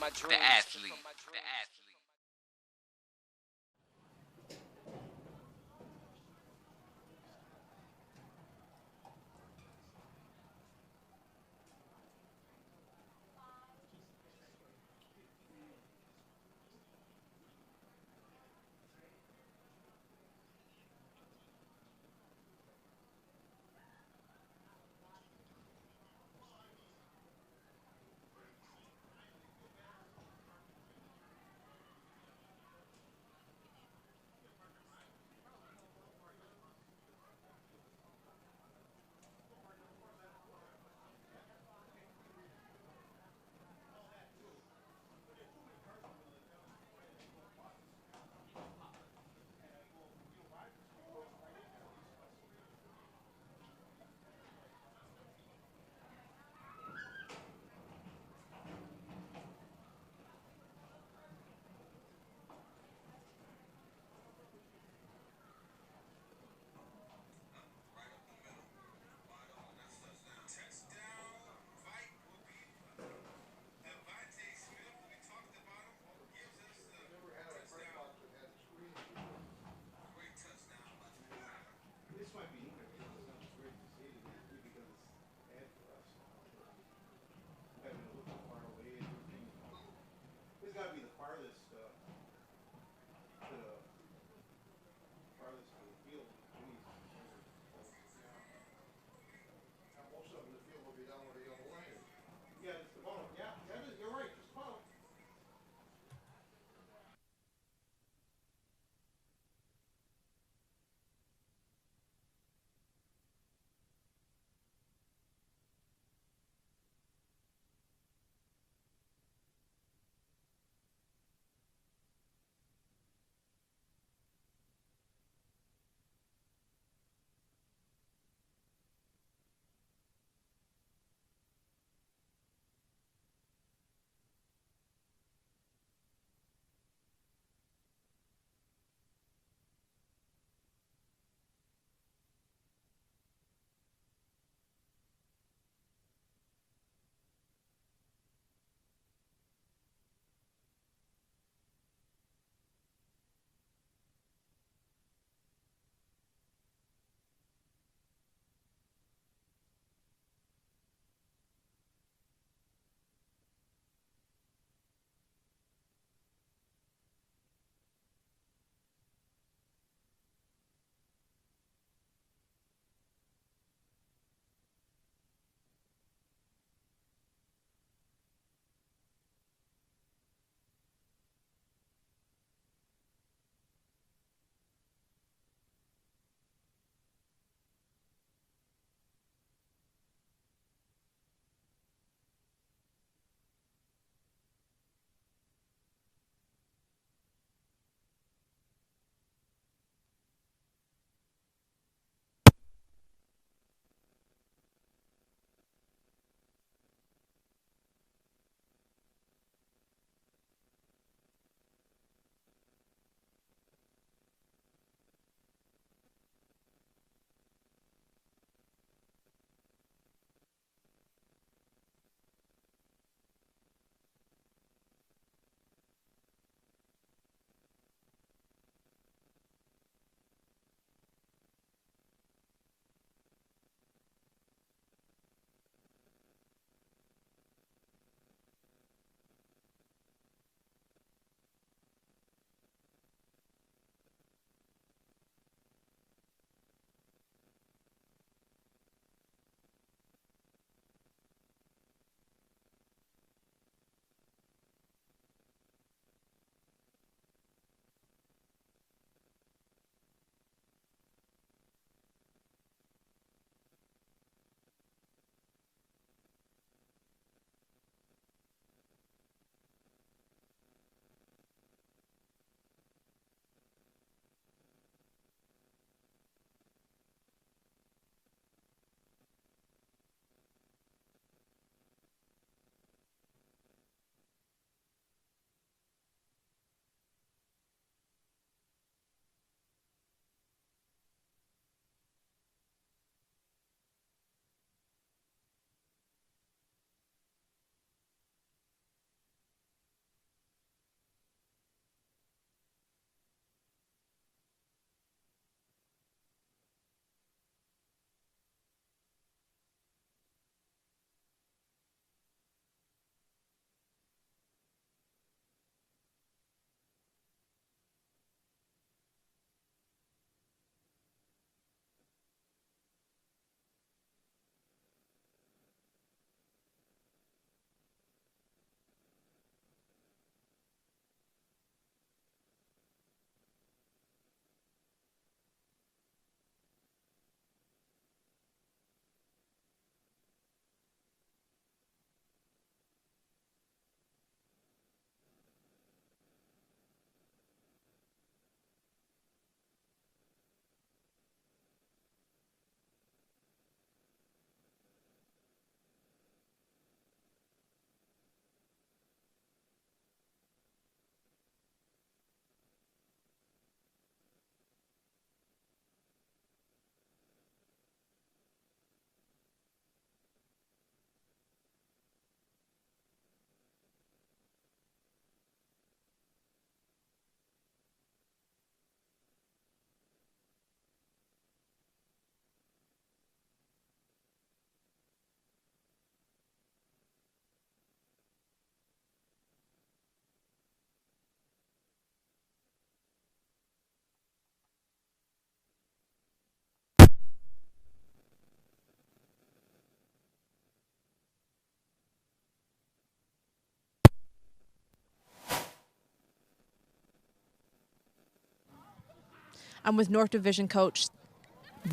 I'm with North Division coach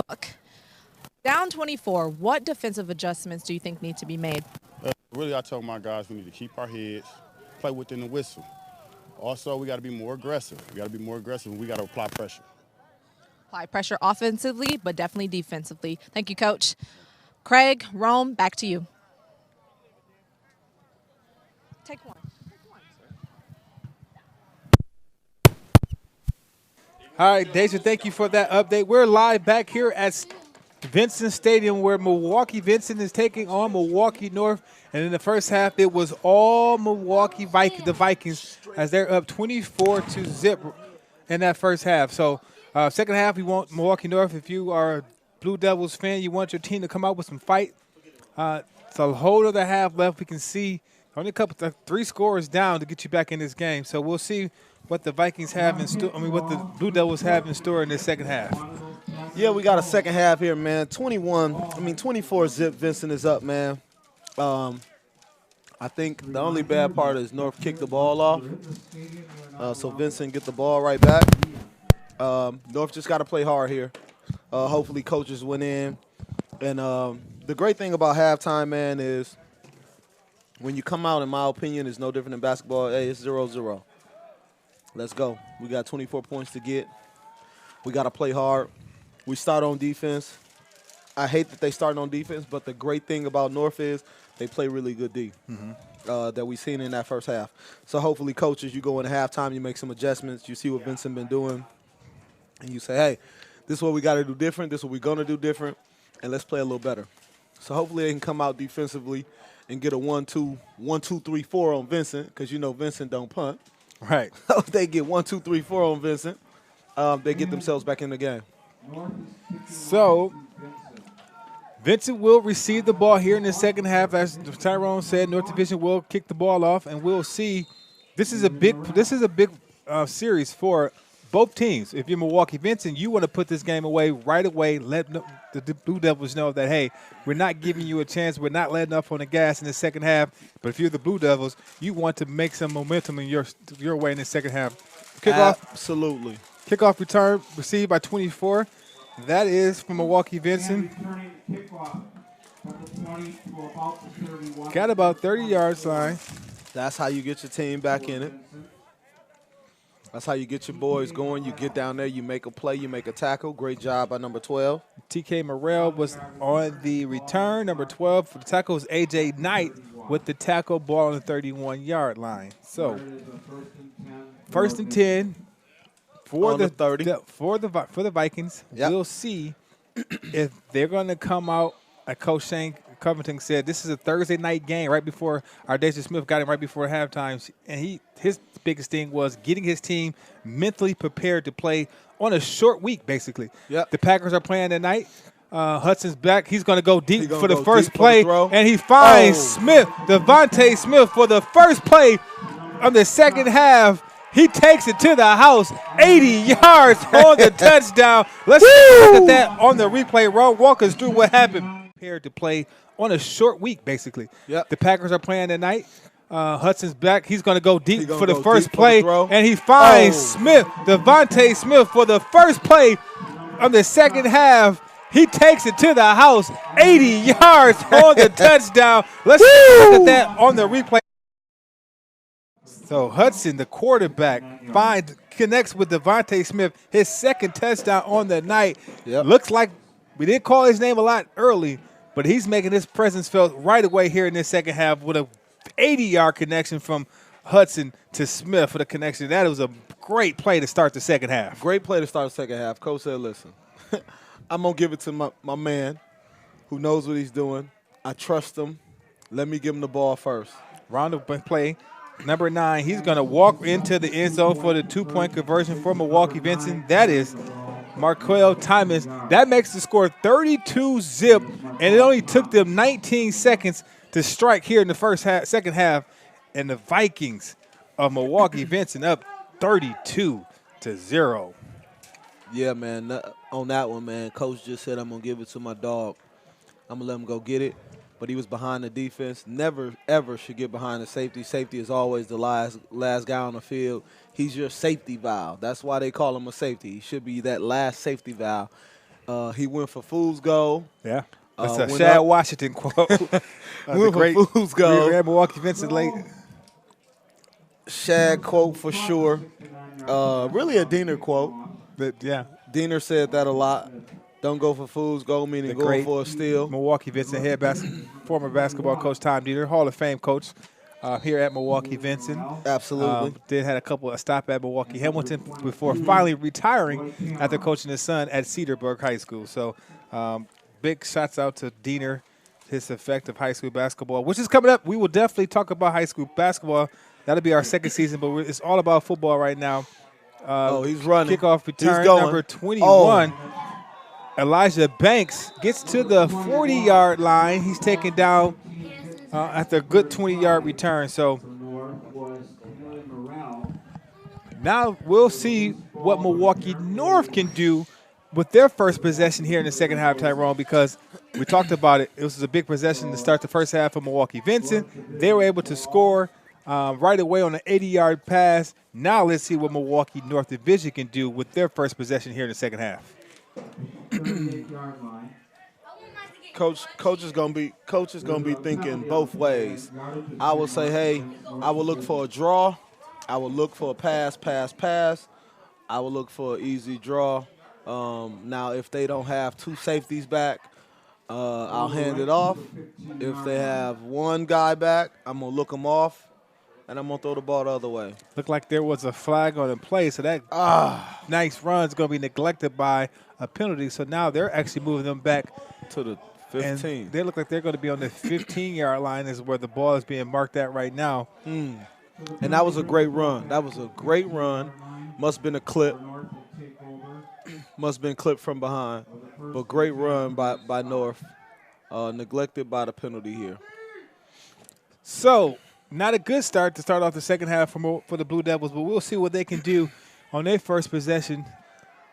Buck. Down 24, what defensive adjustments do you think need to be made? Really, I told my guys we need to keep our heads, play within the whistle. Also, we got to be more aggressive. We got to be more aggressive, and we got to apply pressure. Apply pressure offensively, but definitely defensively. Thank you, Coach. Craig, Rome, back to you. Take one. All right, Deja, thank you for that update. We're live back here at Vincent Stadium where Milwaukee Vincent is taking on Milwaukee North. And in the first half, it was all Milwaukee the Vikings, as they're up 24-0 in that first half. So second half, we want Milwaukee North. If you are a Blue Devils fan, you want your team to come out with some fight. So a whole other half left. We can see only three scores down to get you back in this game. So we'll see what the Vikings have in store. I mean, what the Blue Devils have in store in the second half. Yeah, we got a second half here, man. 24-0 Vincent is up, man. I think the only bad part is North kicked the ball off. So Vincent get the ball right back. North just got to play hard here. Hopefully coaches went in. And the great thing about halftime, man, is when you come out, in my opinion, it's no different than basketball. Hey, it's 0-0. Let's go. We got 24 points to get. We got to play hard. We start on defense. I hate that they start on defense, but the great thing about North is they play really good D that we seen in that first half. So hopefully, coaches, you go into halftime, you make some adjustments, you see what Vincent been doing, and you say, hey, this is what we got to do different, this is what we're going to do different, and let's play a little better. So hopefully they can come out defensively and get a 1-2, 1-2-3-4 on Vincent, because you know Vincent don't punt. Right. If they get 1-2-3-4 on Vincent, they get themselves back in the game. So Vincent will receive the ball here in the second half. As Tyrone said, North Division will kick the ball off, and we'll see. This is a big series for both teams. If you're Milwaukee Vincent, you want to put this game away right away. Let the Blue Devils know that, hey, we're not giving you a chance. We're not letting up on the gas in the second half. But if you're the Blue Devils, you want to make some momentum in your way in the second half. Kickoff. Absolutely. Kickoff return received by 24. That is from Milwaukee Vincent. Got about 30-yard line. That's how you get your team back in it. That's how you get your boys going. You get down there, you make a play, you make a tackle. Great job by number 12. TK Morrell was on the return. Number 12 for the tackle was A.J. Knight with the tackle, ball on the 31-yard line. So first and 10 for the 30 for the Vikings. Yep. We'll see if they're going to come out. Like Coach Shane Covington said, this is a Thursday night game right before our Deja Smith got him right before halftime. And his biggest thing was getting his team mentally prepared to play on a short week, basically. Yep. The Packers are playing tonight. Hudson's back. He's going to go deep for the first play. And he finds Smith, Devontae Smith, for the first play of the second half. He takes it to the house, 80 yards on the touchdown. Let's look at that on the replay. Ron, walk us through what happened. Prepared to play on a short week, basically. Yep. The Packers are playing tonight. Hudson's back. He's going to go deep for the first play. And he finds Smith, Devontae Smith, for the first play of the second half. He takes it to the house, 80 yards on the touchdown. Let's look at that on the replay. So Hudson, the quarterback, connects with Devontae Smith, his second touchdown on the night. Yep. Looks like we didn't call his name a lot early, but he's making his presence felt right away here in this second half with a 80-yard connection from Hudson to Smith for the connection. That was a great play to start the second half. Great play to start the second half. Coach said, listen, I'm going to give it to my man who knows what he's doing. I trust him. Let me give him the ball first. Round of play. Number 9, he's going to walk into the end zone for the 2-point conversion for Milwaukee Vincent. That is Marquel Thomas. That makes the score 32-0, and it only took them 19 seconds to strike here in the second half. And the Vikings of Milwaukee Vincent up 32-0. Yeah, man. On that one, man, Coach just said I'm going to give it to my dog. I'm going to let him go get it. but he was behind the defense. Never, ever should get behind the safety. Safety is always the last guy on the field. He's your safety valve. That's why they call him a safety. He should be that last safety valve. He went for fool's goal. Yeah. That's a Shad Washington quote. Went for fool's goal. We had Milwaukee Vincent late. Shad quote for sure. Really a Diener quote. But yeah. Diener said that a lot. Don't go for fool's goal, meaning go for a steal. Milwaukee Vincent former basketball coach Tom Diener, Hall of Fame coach here at Milwaukee Vincent. Absolutely. Did had a stop at Milwaukee Hamilton before finally retiring after coaching his son at Cedarburg High School. So big shots out to Diener, his effective high school basketball, which is coming up. We will definitely talk about high school basketball. That'll be our second season, but it's all about football right now. He's running. Kickoff return, number 21. Oh. Elijah Banks gets to the 40-yard line. He's taken down after a good 20-yard return. So now we'll see what Milwaukee North can do with their first possession here in the second half, Tyrone, because we talked about it. It was a big possession to start the first half for Milwaukee Vincent. They were able to score right away on an 80-yard pass. Now let's see what Milwaukee North Division can do with their first possession here in the second half. Coach is gonna be thinking both ways. I will say, hey, I will look for a draw. I will look for a pass. I will look for an easy draw. Now, if they don't have two safeties back, I'll hand it off. If they have one guy back, I'm gonna look them off, and I'm gonna throw the ball the other way. Looked like there was a flag on the play, so that nice run is gonna be neglected by a penalty. So now they're actually moving them back to the 15. And they look like they're going to be on the 15-yard line is where the ball is being marked at right now. And that was a great run. Must have been a clip. Must have been clipped from behind. But great run by North. Neglected by the penalty here. So not a good start to start off the second half for the Blue Devils, but we'll see what they can do on their first possession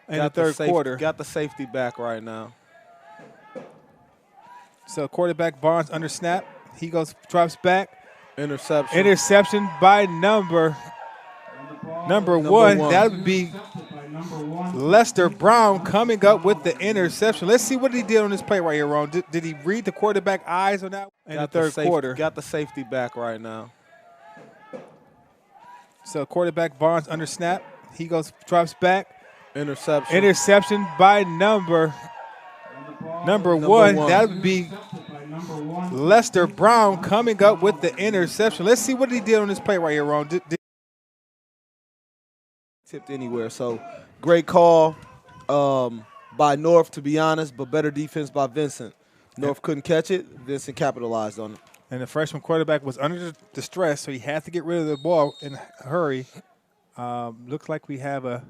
in the third quarter. Got the safety back right now. So quarterback Barnes under snap. He drops back. Interception. Interception by number one. That would be Lester Brown coming up with the interception. Let's see what he did on this play right here, Ron. Did he read the quarterback eyes on that in the third quarter? Got the safety back right now. So quarterback Barnes under snap. He drops back. Interception. Interception by number one. That would be Lester Brown coming up with the interception. Let's see what he did on this play right here, Ron. Tipped anywhere. So great call by North, to be honest, but better defense by Vincent. North couldn't catch it. Vincent capitalized on it. And the freshman quarterback was under distress, so he had to get rid of the ball in a hurry. Looks like we have a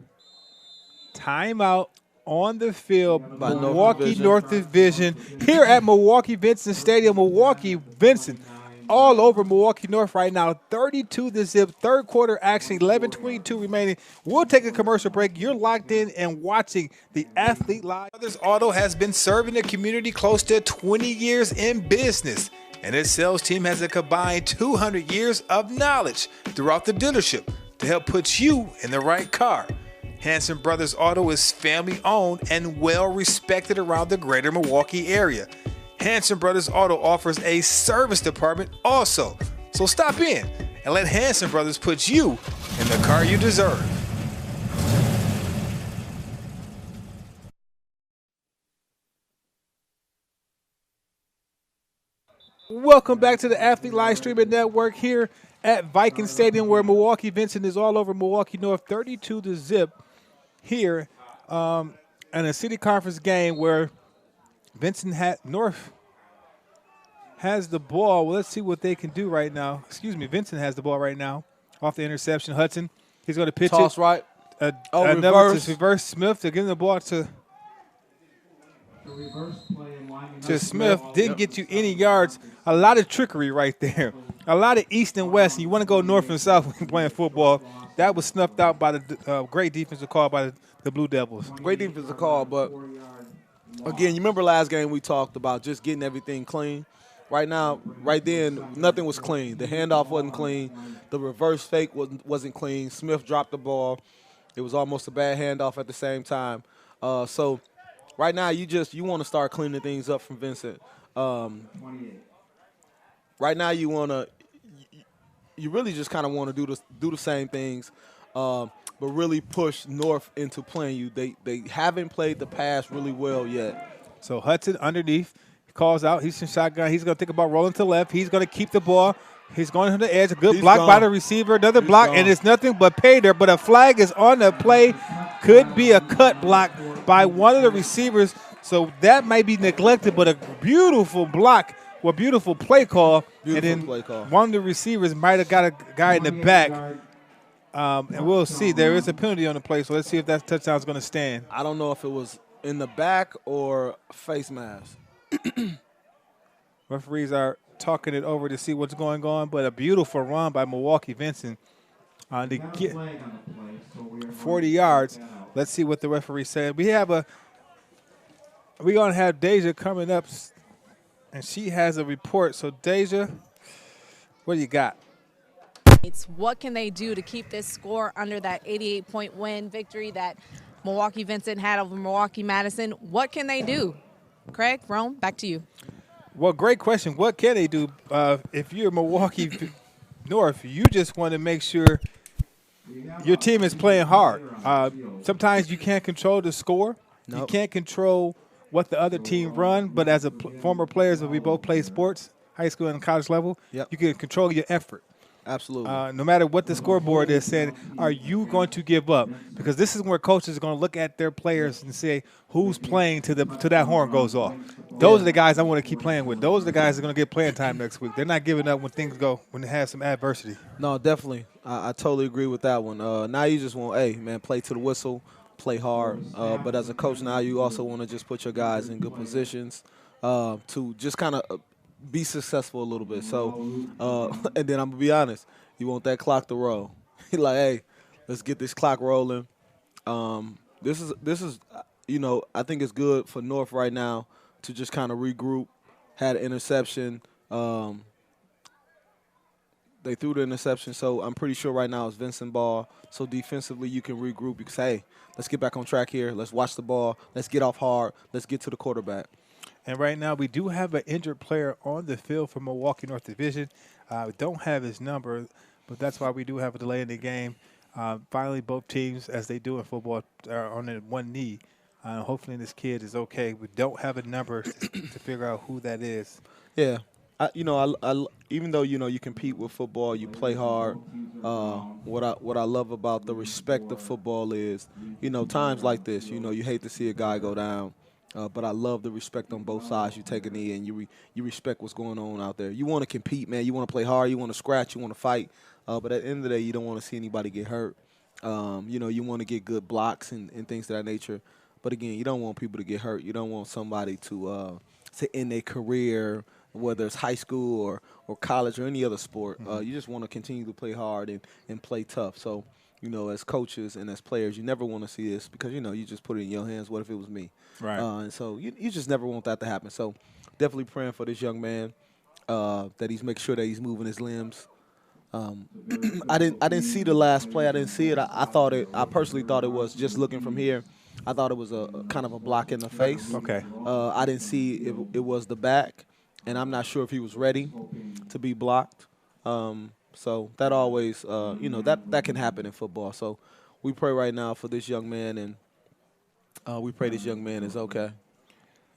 timeout on the field by Milwaukee North Division here at Milwaukee Vincent Stadium. Milwaukee Vincent all over Milwaukee North right now. 32-0. Third quarter action, 11:22 remaining. We'll take a commercial break. You're locked in and watching the Athlete Live. Brothers Auto has been serving the community close to 20 years in business, and its sales team has a combined 200 years of knowledge throughout the dealership to help put you in the right car. Hanson Brothers Auto is family-owned and well-respected around the greater Milwaukee area. Hanson Brothers Auto offers a service department also. So stop in and let Hanson Brothers put you in the car you deserve. Welcome back to the Athlete Live Streaming Network here at Viking Stadium, where Milwaukee Vincent is all over Milwaukee North, 32-0 here in a city conference game where North has the ball. Well, let's see what they can do right now. Vincent has the ball right now off the interception. Hudson, he's going to pitch Toss it. Right. Reverse Smith to give the ball to Smith. Didn't get you any yards. A lot of trickery right there. A lot of east and west. You want to go north and south when you're playing football. That was snuffed out by the great defensive call by the Blue Devils. Great defensive call, but again, you remember last game we talked about just getting everything clean. right now, right then, nothing was clean. The handoff wasn't clean. The reverse fake wasn't clean. Smith dropped the ball. It was almost a bad handoff at the same time. So right now, you want to start cleaning things up from Vincent. Right now, you really just kind of want to do the same things, but really push North into playing you. They haven't played the pass really well yet. So Hudson underneath. He calls out. He's in shotgun. He's going to think about rolling to the left. He's going to keep the ball. He's going to the edge. A good block by the receiver. Another block, and it's nothing but pay there. But a flag is on the play. Could be a cut block by one of the receivers. So that might be neglected, but a beautiful block. Well, beautiful play call. Play call. One of the receivers might have got a guy in the back. And we'll see. There is a penalty on the play, so let's see if that touchdown is going to stand. I don't know if it was in the back or face mask. Referees are talking it over to see what's going on, but a beautiful run by Milwaukee Vincent to get 40 yards. Let's see what the referee said. We're going to have Deja coming up, and she has a report. So, Deja, what do you got? What can they do to keep this score under that 88-point win victory that Milwaukee Vincent had over Milwaukee Madison? What can they do? Craig, Rome, back to you. Well, great question. What can they do? If you're Milwaukee North, you just want to make sure your team is playing hard. Sometimes you can't control the score. Nope. You can't control what the other team run, but as former players, we both play sports, high school and college level, you can control your effort. Absolutely. No matter what the scoreboard is saying, are you going to give up? Because this is where coaches are going to look at their players and say, who's playing till that horn goes off. Those are the guys I want to keep playing with. Those are the guys that are going to get playing time next week. They're not giving up when they have some adversity. No, definitely. I totally agree with that one. Now you just want, hey, man, play to the whistle, play hard. But as a coach now, you also want to just put your guys in good positions to just kind of be successful a little bit. So, and then I'm going to be honest, you want that clock to roll. You're like, hey, let's get this clock rolling. This is, I think it's good for North right now to just kind of regroup. Had an interception. They threw the interception, so I'm pretty sure right now it's Vincent ball. So defensively, you can regroup. You can say, hey, let's get back on track here. Let's watch the ball. Let's get off hard. Let's get to the quarterback. And right now, we do have an injured player on the field for Milwaukee North Division. We don't have his number, but that's why we do have a delay in the game. Finally, both teams, as they do in football, are on one knee. Hopefully, this kid is okay. We don't have a number to figure out who that is. Yeah. Even though, you compete with football, you play hard. What I love about the respect of football is, times like this, you hate to see a guy go down. But I love the respect on both sides. You take a knee and you respect what's going on out there. You want to compete, man. You want to play hard. You want to scratch. You want to fight. But at the end of the day, you don't want to see anybody get hurt. You want to get good blocks and things of that nature. But, again, you don't want people to get hurt. You don't want somebody to end their career, whether it's high school or college or any other sport. You just want to continue to play hard and play tough. So, as coaches and as players, you never want to see this because, you just put it in your hands. What if it was me? Right. And so you just never want that to happen. So definitely praying for this young man that he's making sure that he's moving his limbs. I didn't see the last play. I didn't see it. I personally thought it was just looking from here. I thought it was a kind of a block in the face. Okay. I didn't see if it was the back, and I'm not sure if he was ready to be blocked. So that always, that can happen in football. So we pray right now for this young man, and we pray this young man is okay,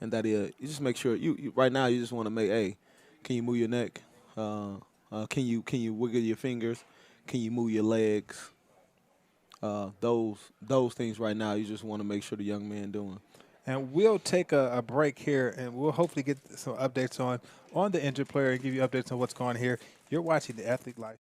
and that you just make sure you right now you just want to make, hey, can you move your neck? Can you wiggle your fingers? Can you move your legs? Those things right now you just want to make sure the young man doing. And we'll take a break here, and we'll hopefully get some updates on the injured player and give you updates on what's going on here. You're watching the Athlete Life.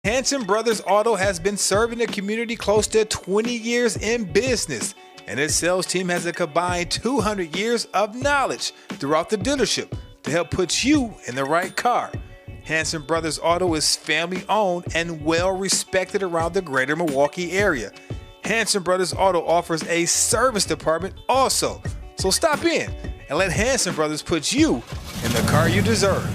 Hanson Brothers Auto has been serving the community close to 20 years in business, and its sales team has a combined 200 years of knowledge throughout the dealership to help put you in the right car. Hanson Brothers Auto is family owned and well respected around the greater Milwaukee area. Hanson Brothers Auto offers a service department also, so stop in and let Hanson Brothers put you in the car you deserve.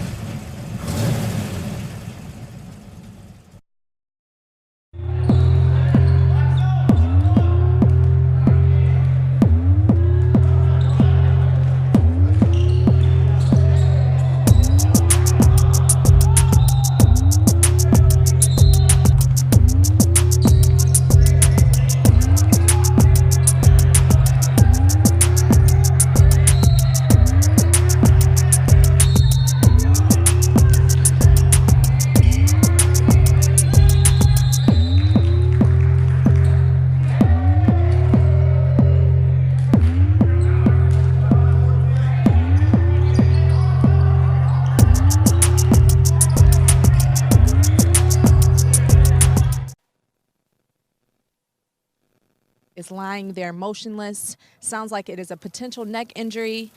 Is lying there motionless. Sounds like it is a potential neck injury.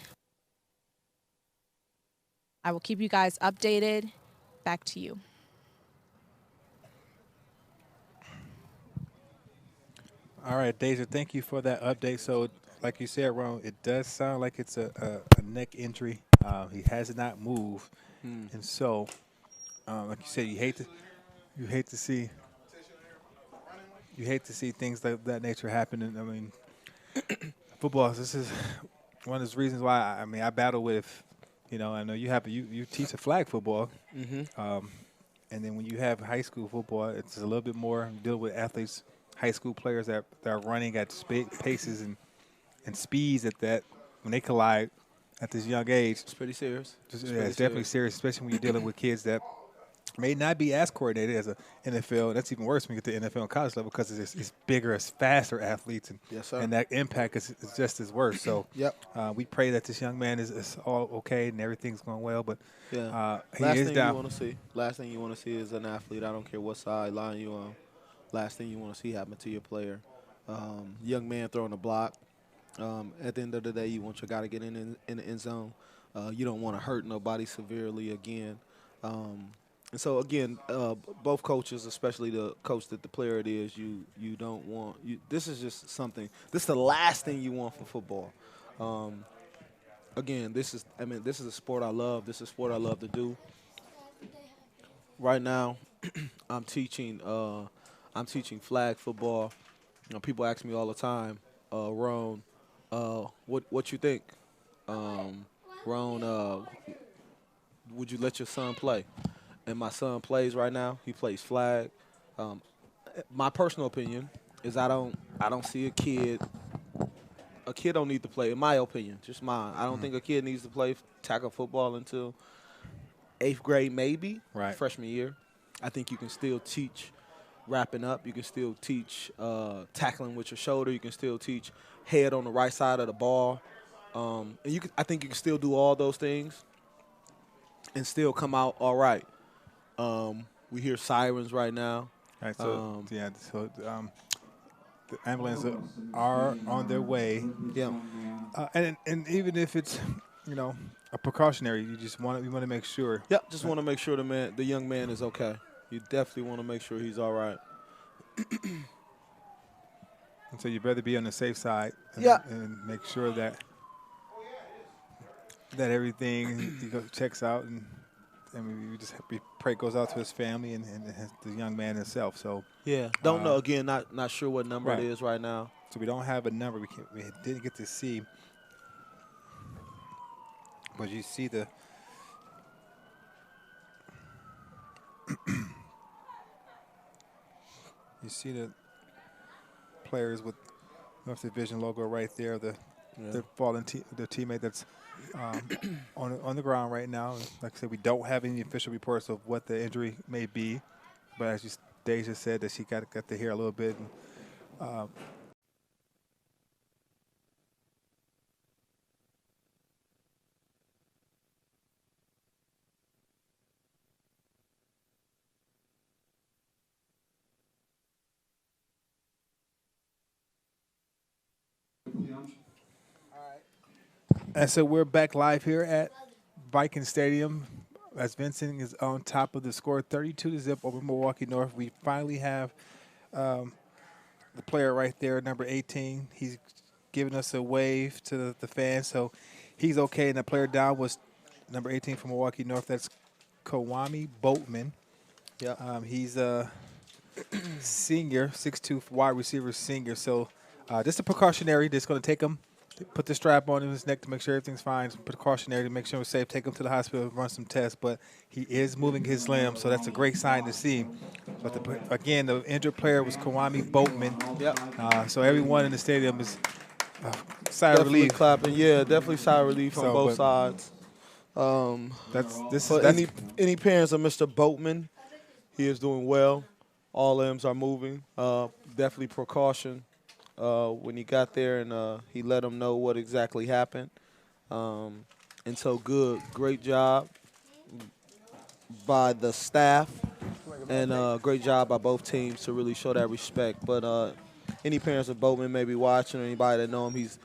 I will keep you guys updated. Back to you. All right, Deja, thank you for that update. So, like you said, Ron, it does sound like it's a neck injury. He has not moved, and so, like you said, you hate to see things like that nature happen. And I mean, football. This is one of those reasons why I battle with. I know you teach a flag football, and then when you have high school football, it's a little bit more dealing with athletes, high school players that are running at paces and speeds that when they collide at this young age. It's pretty serious. It's definitely serious, especially when you're dealing with kids that may not be as coordinated as a NFL. That's even worse when you get to the NFL and college level because it's bigger, it's faster athletes, and that impact is just as worse. So we pray that this young man is all okay and everything's going well. But he is down. Last thing you want to see is an athlete. I don't care what sideline you're on. Last thing you want to see happen to your player. Young man throwing a block. At the end of the day, you want your guy to get in the end zone. You don't want to hurt nobody severely again. And so, again, both coaches, especially the coach that the player it is, you don't want – this is just something – this is the last thing you want for football. Again, this is a sport I love. This is a sport I love to do. Right now, I'm teaching flag football. People ask me all the time, Ron, what you think? Ron, would you let your son play? And my son plays right now. He plays flag. My personal opinion is I don't see a kid. A kid don't need to play. In my opinion, just mine. I don't think a kid needs to play tackle football until 8th grade, maybe freshman year. I think you can still teach wrapping up. You can still teach tackling with your shoulder. You can still teach head on the right side of the ball. And I think you can still do all those things and still come out all right. We hear sirens right now. All right, so the ambulances are on their way. Yeah. And even if it's a precautionary, you want to make sure. Yeah, just want to make sure the young man is okay. You definitely want to make sure he's all right. And so you better be on the safe side. And make sure that everything checks out and we pray it goes out to his family and the young man himself. So don't know again. Not sure what number it is right now. So we don't have a number. We didn't get to see, but you see the. You see the players with North Division logo right there. The fallen the teammate that's on the ground right now. Like I said, we don't have any official reports of what the injury may be, but as Deja said, that she got to hear a little bit. And, And so we're back live here at Viking Stadium as Vincent is on top of the score, 32-0 over Milwaukee North. We finally have the player right there, number 18. He's giving us a wave to the fans, so he's okay. And the player down was number 18 from Milwaukee North. That's Kawami Boatman. Yep. He's a senior, 6'2", wide receiver senior. So just a precautionary. Just going to take him, put the strap on his neck to make sure everything's fine. Some precautionary to make sure we're safe. Take him to the hospital, run some tests. But he is moving his limb, so that's a great sign to see. But again, the injured player was Kawami Boatman. Yep. So everyone in the stadium is sigh of relief. Clapping. Yeah, definitely sigh of relief on both sides. Any parents of Mr. Boatman, he is doing well. All limbs are moving. Definitely precaution when he got there, and he let them know what exactly happened. And so great job by the staff, and great job by both teams to really show that respect. But any parents of Boatman may be watching, or anybody that know him, he's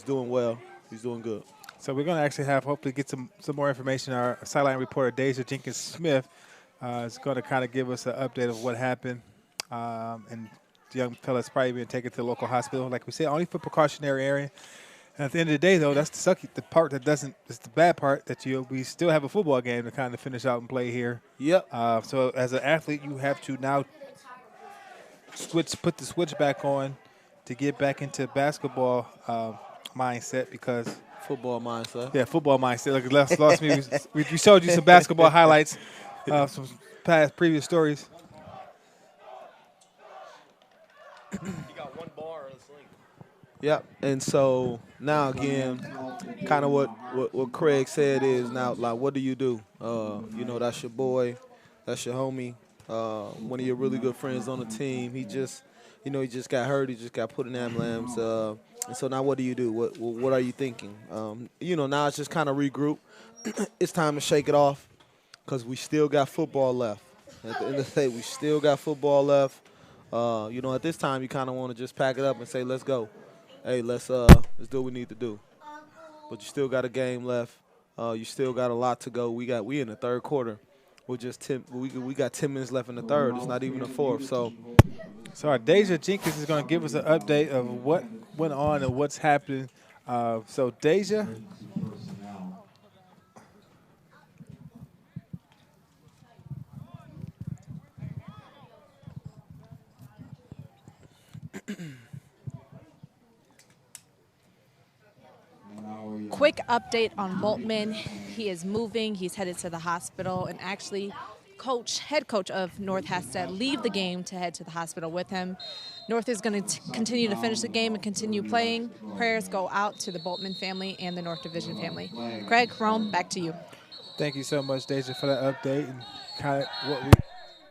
doing well. He's doing good. So we're going to actually hopefully get some more information. Our sideline reporter, Deja Jenkins-Smith, is going to kind of give us an update of what happened. And the young fella's probably being taken to the local hospital. Like we said, only for precautionary area. And at the end of the day, though, that's the part that doesn't – it's the bad part that we still have a football game to kind of finish out and play here. Yep. So as an athlete, you have to now put the switch back on to get back into basketball mindset because – football mindset. Yeah, football mindset. Look, lost me. We showed you some basketball highlights, some previous stories. He got one bar on the sling. Yep. And so now again, kind of what Craig said is now like, what do? That's your boy, that's your homie, one of your really good friends on the team. He just got hurt. He just got put in ambulance. And so now what do? What are you thinking? Now it's just kind of regroup. It's time to shake it off because we still got football left. At the end of the day, we still got football left. At this time, you kind of want to just pack it up and say, let's go. Hey, let's do what we need to do. But you still got a game left. You still got a lot to go. We in the third quarter. We got 10 minutes left in the third. It's not even the fourth. So our Deja Jenkins is going to give us an update of what went on and what's happening. So Deja. Quick update on Boltman. He is moving. He's headed to the hospital, and actually head coach of North has to leave the game to head to the hospital with him. North is going to continue to finish the game and continue playing. Prayers go out to the Boltman family and the North Division family. Craig, Rome, back to you. Thank you so much, Deja, for that update and kind of what we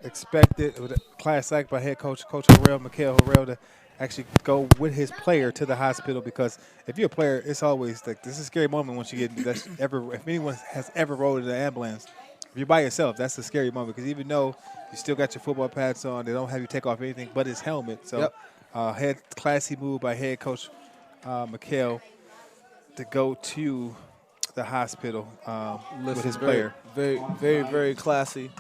expected with a class act by head coach, Mikhail Harrell, to actually go with his player to the hospital, because if you're a player, it's always like this is a scary moment once you get if anyone has ever rode in an ambulance. If you're by yourself, that's a scary moment, because even though you still got your football pads on, they don't have you take off anything but his helmet. So classy move by head coach Mikhail to go to the hospital with his player. Very, very, very classy.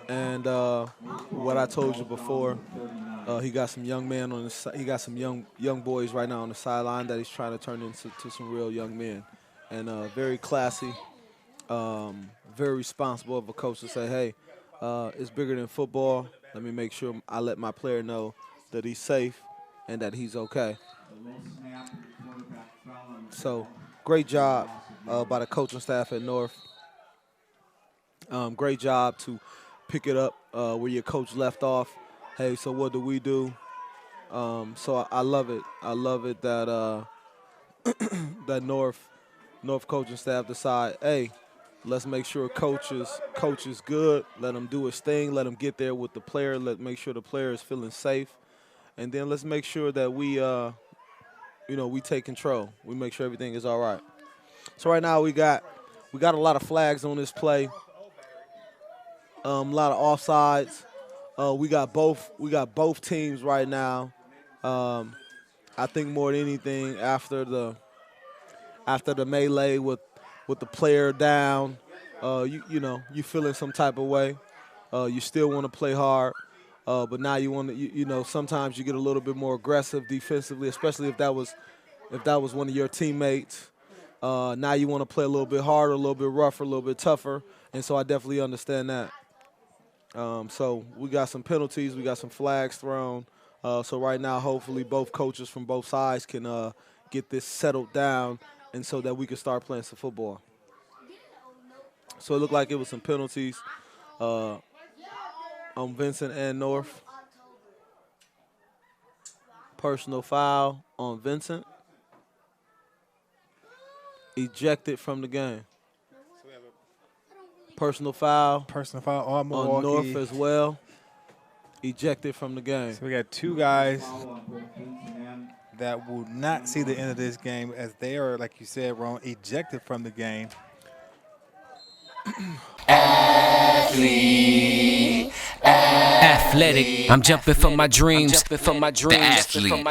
And what I told you before, he got some young men on the. He got some young boys right now on the sideline that he's trying to turn into some real young men, and very classy, very responsible of a coach to say, hey, it's bigger than football. Let me make sure I let my player know that he's safe and that he's okay. So great job by the coaching staff at North. Great job to pick it up where your coach left off. Hey, so what do we do? So I love it. I love it that that North coaching staff decide, hey, let's make sure coach is good. Let him do his thing. Let him get there with the player. Make sure the player is feeling safe, and then let's make sure that we we take control. We make sure everything is all right. So right now we got a lot of flags on this play. A lot of offsides. We got both teams right now I think more than anything, after the melee with the player down, you feeling some type of way. You still want to play hard, but now you want to, sometimes you get a little bit more aggressive defensively, especially if that was one of your teammates. Now you want to play a little bit harder, a little bit rougher, a little bit tougher, and so I definitely understand that. So we got some penalties, we got some flags thrown. So right now, hopefully, both coaches from both sides can get this settled down, and so that we can start playing some football. So it looked like it was some penalties on Vincent and North. Personal foul on Vincent. Ejected from the game. Personal foul on Milwaukee. On North as well. Ejected from the game. So we got two guys that will not see the end of this game, as they are, like you said, Ron, ejected from the game. Athletic. I'm jumping for my dreams. The athlete.